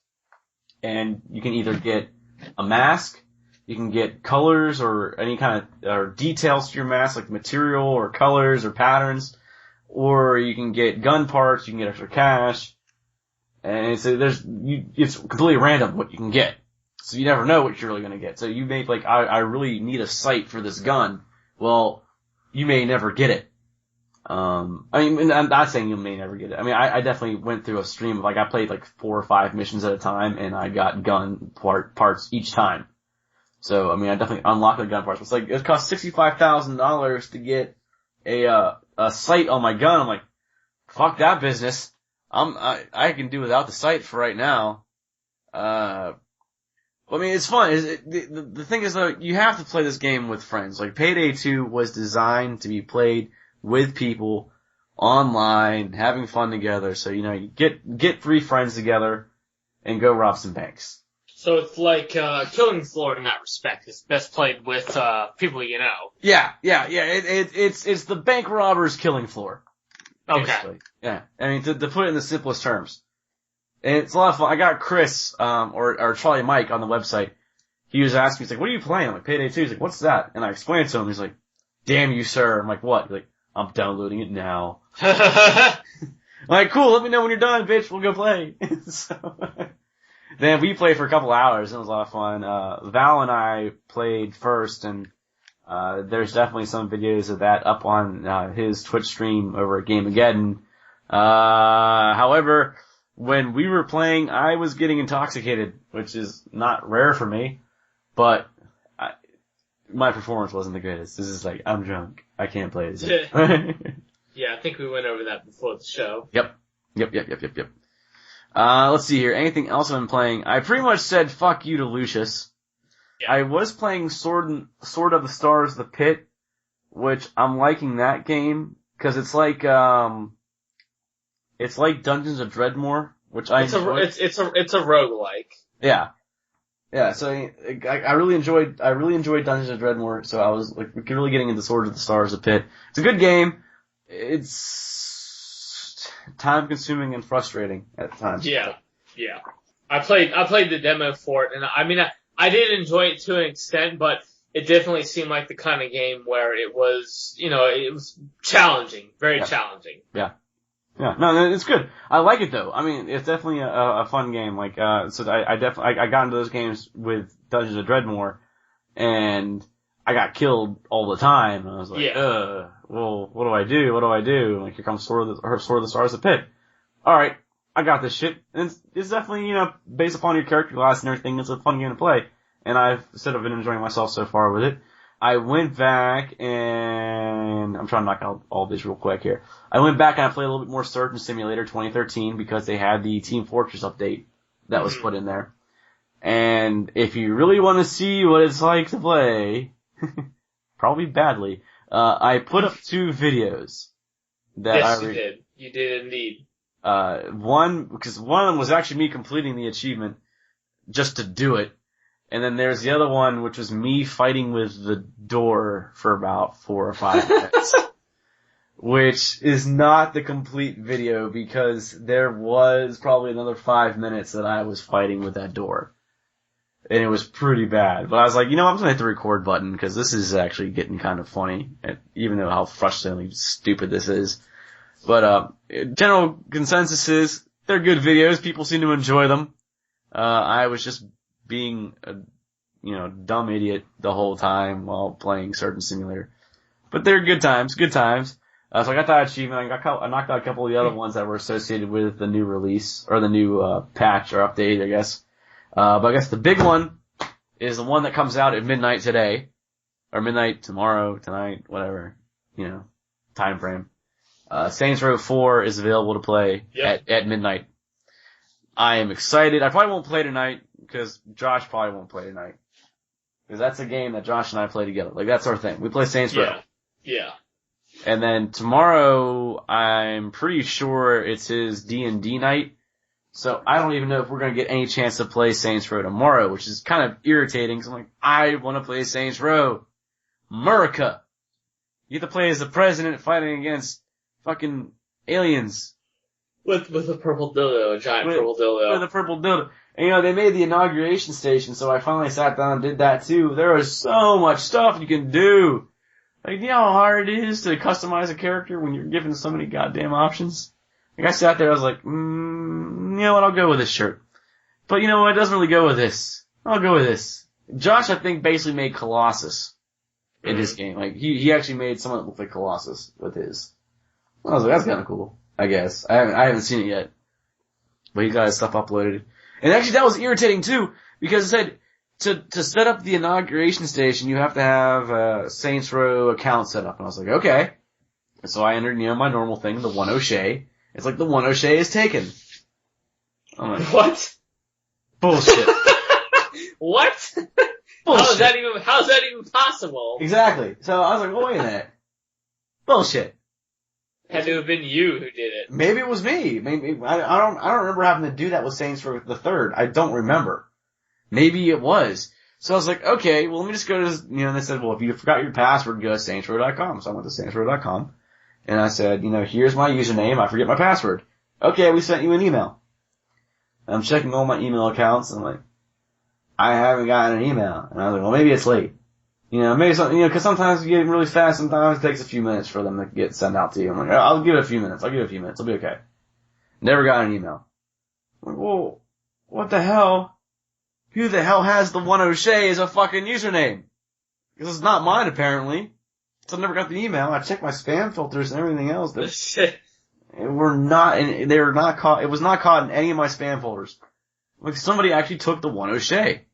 And you can either get a mask, you can get colors or any kind of or details to your mask, like material or colors or patterns, or you can get gun parts, you can get extra cash, and so it's completely random what you can get. So you never know what you're really going to get. So you may like, I really need a sight for this gun. Well, you may never get it. And I'm not saying you may never get it. I mean, I definitely went through a stream of, like, I played like 4 or 5 missions at a time, and I got gun parts each time. So, I mean, I definitely unlocked the gun parts. It's like, it cost $65,000 to get a sight on my gun. I'm like, fuck that business. I can do without the sight for right now. I mean, it's fun. The thing is, though, you have to play this game with friends. Like, Payday 2 was designed to be played with people online, having fun together. So, you know, you get 3 friends together and go rob some banks. So it's like Killing Floor in that respect. It's best played with people you know. Yeah. It's the bank robbers Killing Floor. Okay. Basically. Yeah. I mean, to put it in the simplest terms. And it's a lot of fun. I got Chris, or Charlie Mike on the website. He was asking me, he's like, what are you playing? I'm like, Payday 2. He's like, what's that? And I explained it to him. He's like, damn you, sir. I'm like, what? He's like, I'm downloading it now. I'm like, cool, let me know when you're done, bitch. We'll go play. So, then we played for a couple hours. It was a lot of fun. Val and I played first, and there's definitely some videos of that up on his Twitch stream over at Gameageddon. However, when we were playing, I was getting intoxicated, which is not rare for me, but my performance wasn't the greatest. This is like, I'm drunk. I can't play this. Yeah, I think we went over that before the show. Yep. Let's see here. Anything else I've been playing? I pretty much said fuck you to Lucius. Yeah. I was playing Sword of the Stars, The Pit, which I'm liking that game, cause it's like Dungeons of Dreadmore, which I enjoy. It's a roguelike. Yeah. Yeah, so I really enjoyed Dungeons of Dreadmore, so I was like really getting into Sword of the Stars, The Pit. It's a good game. It's time consuming and frustrating at times. Yeah. I played the demo for it, and I mean, I did enjoy it to an extent, but it definitely seemed like the kind of game where it was, you know, it was challenging, very challenging. Yeah. Yeah, no, it's good. I like it though. I mean, it's definitely a fun game. Like, so I got into those games with Dungeons of Dreadmore, and I got killed all the time. And I was like, well, what do I do? Like, here comes Sword of the Stars, The Pit. Alright, I got this shit. And it's definitely, you know, based upon your character class and everything, it's a fun game to play. And I've been enjoying myself so far with it. I went back and I'm trying to knock out all this real quick here. I went back and I played a little bit more Surgeon Simulator 2013 because they had the Team Fortress update that was put in there. And if you really want to see what it's like to play, probably badly, I put up 2 videos that yes, you did. You did indeed. Because one of them was actually me completing the achievement just to do it. And then there's the other one, which was me fighting with the door for about 4 or 5 minutes. Which is not the complete video because there was probably another 5 minutes that I was fighting with that door. And it was pretty bad. But I was like, you know, I'm just gonna hit the record button because this is actually getting kind of funny. Even though how frustratingly stupid this is. But, general consensus is they're good videos. People seem to enjoy them. I was just being a, you know, dumb idiot the whole time while playing Surgeon Simulator. But they're good times. So I got that achievement. I knocked out a couple of the other ones that were associated with the new release, or the new, patch or update, I guess. But I guess the big one is the one that comes out at midnight today. Or midnight tomorrow, tonight, whatever, you know, time frame. Saints Row 4 is available to play at midnight. I am excited. I probably won't play tonight, because Josh probably won't play tonight. Because that's a game that Josh and I play together. Like, that's our thing. We play Saints Row. Yeah. And then tomorrow, I'm pretty sure it's his D&D night. So I don't even know if we're going to get any chance to play Saints Row tomorrow, which is kind of irritating, because I'm like, I want to play Saints Row. America! You get to play as the president fighting against fucking aliens. With a purple dildo, a giant purple dildo. With a purple dildo. And, you know, they made the inauguration station, so I finally sat down and did that too. There is so much stuff you can do. Like, you know how hard it is to customize a character when you're given so many goddamn options? Like, I sat there, I was like, you know what, I'll go with this shirt. But you know what, it doesn't really go with this. I'll go with this. Josh, I think, basically made Colossus in his game. Like, he actually made someone that looked like Colossus with his. I was like, that's kinda cool, I guess. I haven't seen it yet. But he got his stuff uploaded. And actually that was irritating too, because it said, to set up the inauguration station, you have to have a Saints Row account set up. And I was like, okay. And so I entered, you know, my normal thing, the 1 O'Shea. It's like the 1 O'Shea is taken. I'm like, what? Bullshit. What? Bullshit. How is that even possible? Exactly. So I was like, well, wait a minute. Bullshit. Had to have been you who did it. Maybe it was me. Maybe I don't remember having to do that with Saints Row the Third. I don't remember. Maybe it was. So I was like, okay, well let me just go to this, and they said, well if you forgot your password, go to saintsrow.com. So I went to saintsrow.com and I said, here's my username, I forget my password. Okay, we sent you an email. I'm checking all my email accounts and I'm like, I haven't gotten an email. And I was like, well maybe it's late. Maybe something, cause sometimes you get really fast, sometimes it takes a few minutes for them to get sent out to you. I'm like, I'll give it a few minutes, it'll be okay. Never got an email. I'm like, well, what the hell? Who the hell has the one O'Shea as a fucking username? Because it's not mine apparently. So I never got the email. I checked my spam filters and everything else. It was not caught in any of my spam folders. Like somebody actually took the one O'Shea.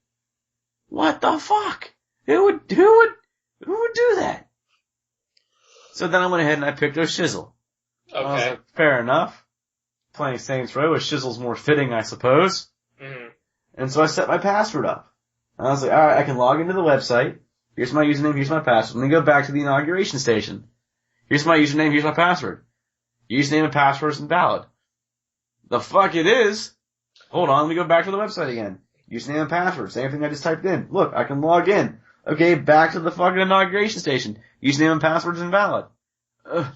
What the fuck? Who would do that? So then I went ahead and I picked O'Shizzle. Okay. I was like, fair enough. Playing Saints Row, O'Shizzle's more fitting, I suppose. Mm-hmm. And so I set my password up. And I was like, alright, I can log into the website. Here's my username, here's my password. Let me go back to the inauguration station. Here's my username, here's my password. Username and password is invalid. The fuck it is? Hold on, let me go back to the website again. Username and password, same thing I just typed in. Look, I can log in. Okay, back to the fucking inauguration station. Username and password is invalid. So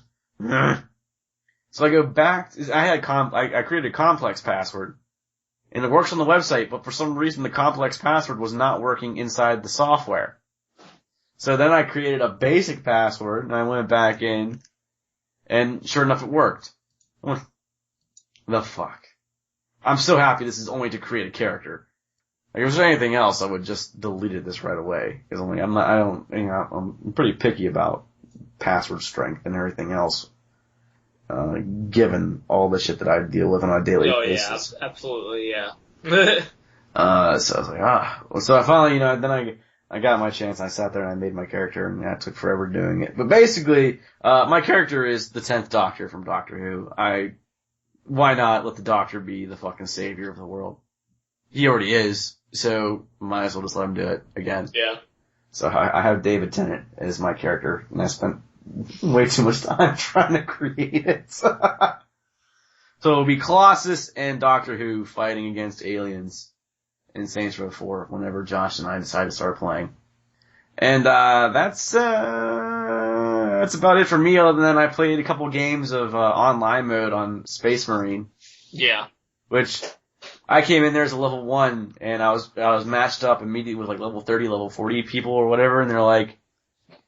I go back, I created a complex password. And it works on the website, but for some reason the complex password was not working inside the software. So then I created a basic password, and I went back in, and sure enough it worked. The fuck. I'm so happy this is only to create a character. Like, if there's anything else, I would just deleted this right away. Cause I'm pretty picky about password strength and everything else. Given all the shit that I deal with on a daily basis. Oh yeah, absolutely, yeah. So I was like, so I finally, then I got my chance, I sat there and I made my character, and that took forever doing it. But basically, my character is the 10th Doctor from Doctor Who. Why not let the Doctor be the fucking savior of the world? He already is, so might as well just let him do it again. Yeah. So I have David Tennant as my character, and I spent way too much time trying to create it. So it'll be Colossus and Doctor Who fighting against aliens in Saints Row 4 whenever Josh and I decide to start playing. And that's about it for me, other than that I played a couple games of online mode on Space Marine. Yeah. Which I came in there as a level 1 and I was matched up immediately with like level 30, level 40 people or whatever, and they're like,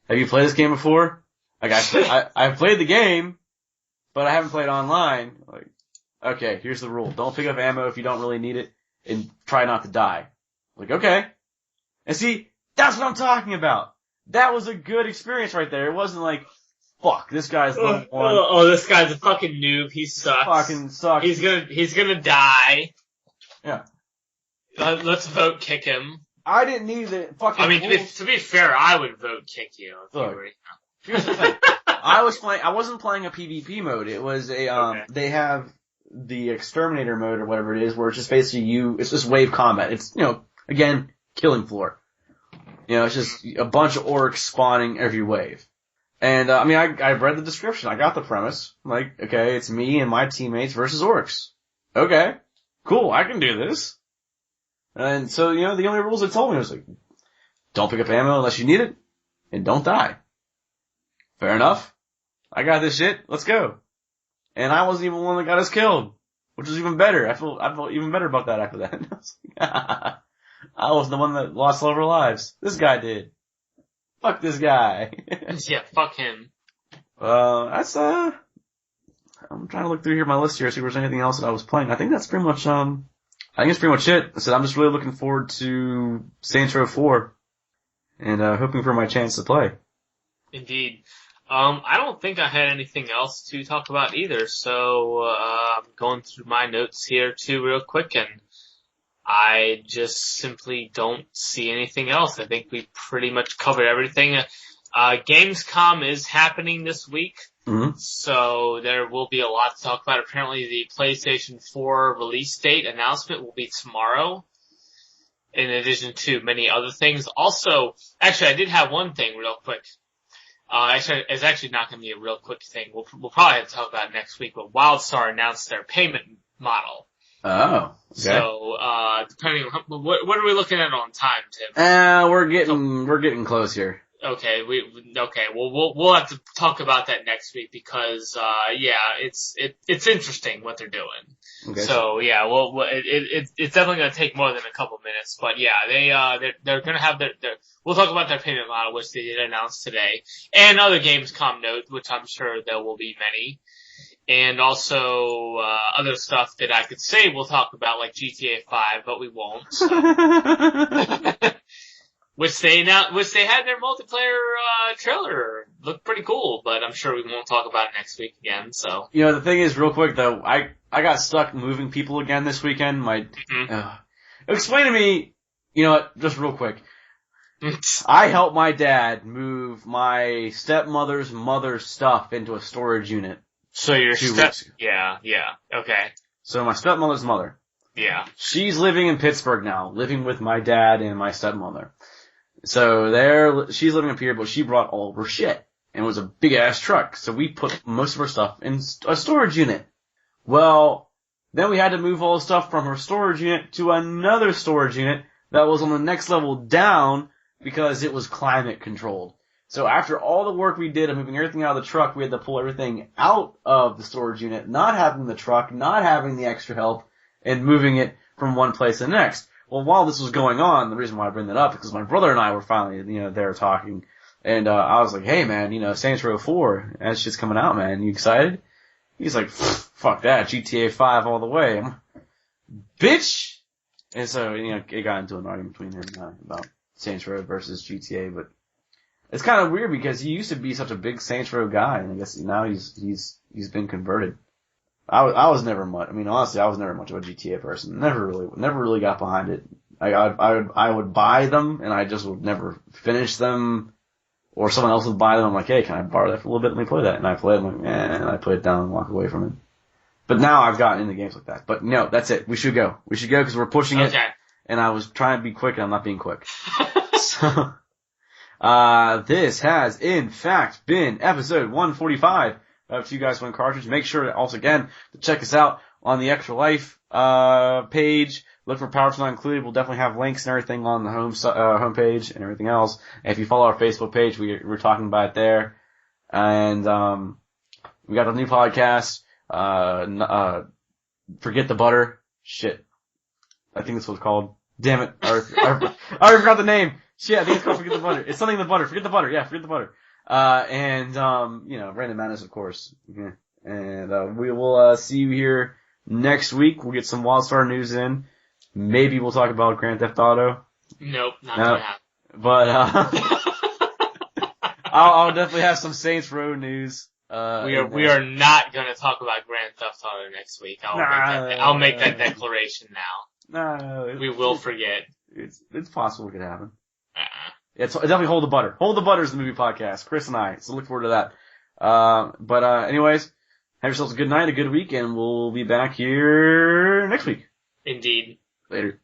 have you played this game before? Like, I've played the game, but I haven't played online. Like, okay, here's the rule. Don't pick up ammo if you don't really need it, and try not to die. Like, okay. And see, that's what I'm talking about. That was a good experience right there. It wasn't like, fuck, this guy's level 1. Oh, this guy's a fucking noob. He sucks. Fucking sucks. He's gonna die. Yeah. Let's vote kick him. I didn't need the fucking. I mean, to be fair, I would vote kick you. Here's the thing. I wasn't playing a PvP mode. It was okay. They have the exterminator mode or whatever it is, where it's just basically it's just wave combat. It's, again, killing floor. It's just a bunch of orcs spawning every wave. And, I've read the description. I got the premise. I'm like, okay, it's me and my teammates versus orcs. Okay. Cool, I can do this. And so, the only rules they told me was like, don't pick up ammo unless you need it, and don't die. Fair enough. I got this shit. Let's go. And I wasn't even the one that got us killed, which was even better. I felt even better about that after that. I wasn't the one that lost all of our lives. This guy did. Fuck this guy. Yeah, fuck him. That's I'm trying to look through here my list here, see if there's anything else that I was playing. I think that's pretty much I think it's pretty much it. I said I'm just really looking forward to Saints Row 4 and hoping for my chance to play. Indeed. I don't think I had anything else to talk about either, so I'm going through my notes here too real quick, and I just simply don't see anything else. I think we pretty much covered everything. Gamescom is happening this week, so there will be a lot to talk about. Apparently the PlayStation 4 release date announcement will be tomorrow, in addition to many other things. Also, actually I did have one thing real quick. Actually, it's actually not going to be a real quick thing. We'll probably have to talk about it next week, but WildStar announced their payment model. Oh, okay. So, depending on, what are we looking at on time, Tim? We're getting close here. Okay, we'll have to talk about that next week because, it's interesting what they're doing. Okay. So, yeah, it's definitely gonna take more than a couple minutes, but yeah, they're gonna have we'll talk about their payment model, which they did announce today, and other Gamescom note, which I'm sure there will be many. And also, other stuff that I could say we'll talk about, like GTA 5, but we won't, so. Which they had their multiplayer, trailer. Looked pretty cool, but I'm sure we won't talk about it next week again, so. You know, the thing is, real quick though, I got stuck moving people again this weekend. Explain to me, you know what, just real quick. I helped my dad move my stepmother's mother's stuff into a storage unit. So your yeah, okay. So my stepmother's mother. Yeah. She's living in Pittsburgh now, living with my dad and my stepmother. So she's living up here, but she brought all of her shit. And it was a big ass truck. So we put most of her stuff in a storage unit. Well, then we had to move all the stuff from her storage unit to another storage unit that was on the next level down because it was climate controlled. So after all the work we did of moving everything out of the truck, we had to pull everything out of the storage unit, not having the truck, not having the extra help, and moving it from one place to the next. Well, while this was going on, the reason why I bring that up is because my brother and I were finally, there talking, and I was like, hey man, Saints Row 4, that shit's coming out, man, you excited? He's like, fuck that, GTA 5 all the way. Bitch! And so, it got into an argument between him and I about Saints Row versus GTA, but it's kind of weird because he used to be such a big Saints Row guy, and I guess now he's been converted. I was never much. I mean, honestly, I was never much of a GTA person. Never really got behind it. I would buy them, and I just would never finish them. Or someone else would buy them. I'm like, hey, can I borrow that for a little bit? Let me play that. And I play it. I'm like, and I put it down and walk away from it. But now I've gotten into games like that. But no, that's it. We should go. We should go because we're pushing it. And I was trying to be quick, and I'm not being quick. So, this has in fact been episode 145. Of Two Guys One Cartridge. Make sure to also again to check us out on the Extra Life page. Look for Power Not Included. We'll definitely have links and everything on the homepage and everything else. And if you follow our Facebook page, we're talking about it there. And we got a new podcast. Forget the Butter. Shit, I think that's what it's called. Damn it! I already forgot the name. Shit, I think it's called Forget the Butter. It's something in the butter. Forget the butter. Yeah, Forget the Butter. Random Madness, of course. Yeah. And, we will, see you here next week. We'll get some WildStar news in. Maybe we'll talk about Grand Theft Auto. Nope, not gonna happen. But, I'll definitely have some Saints Row news. We are not gonna talk about Grand Theft Auto next week. I'll make that declaration now. No. We will forget. It's possible it could happen. It's definitely Hold the Butter. Hold the Butter is the movie podcast. Chris and I. So look forward to that. Anyways, have yourselves a good night, a good week, and we'll be back here next week. Indeed. Later.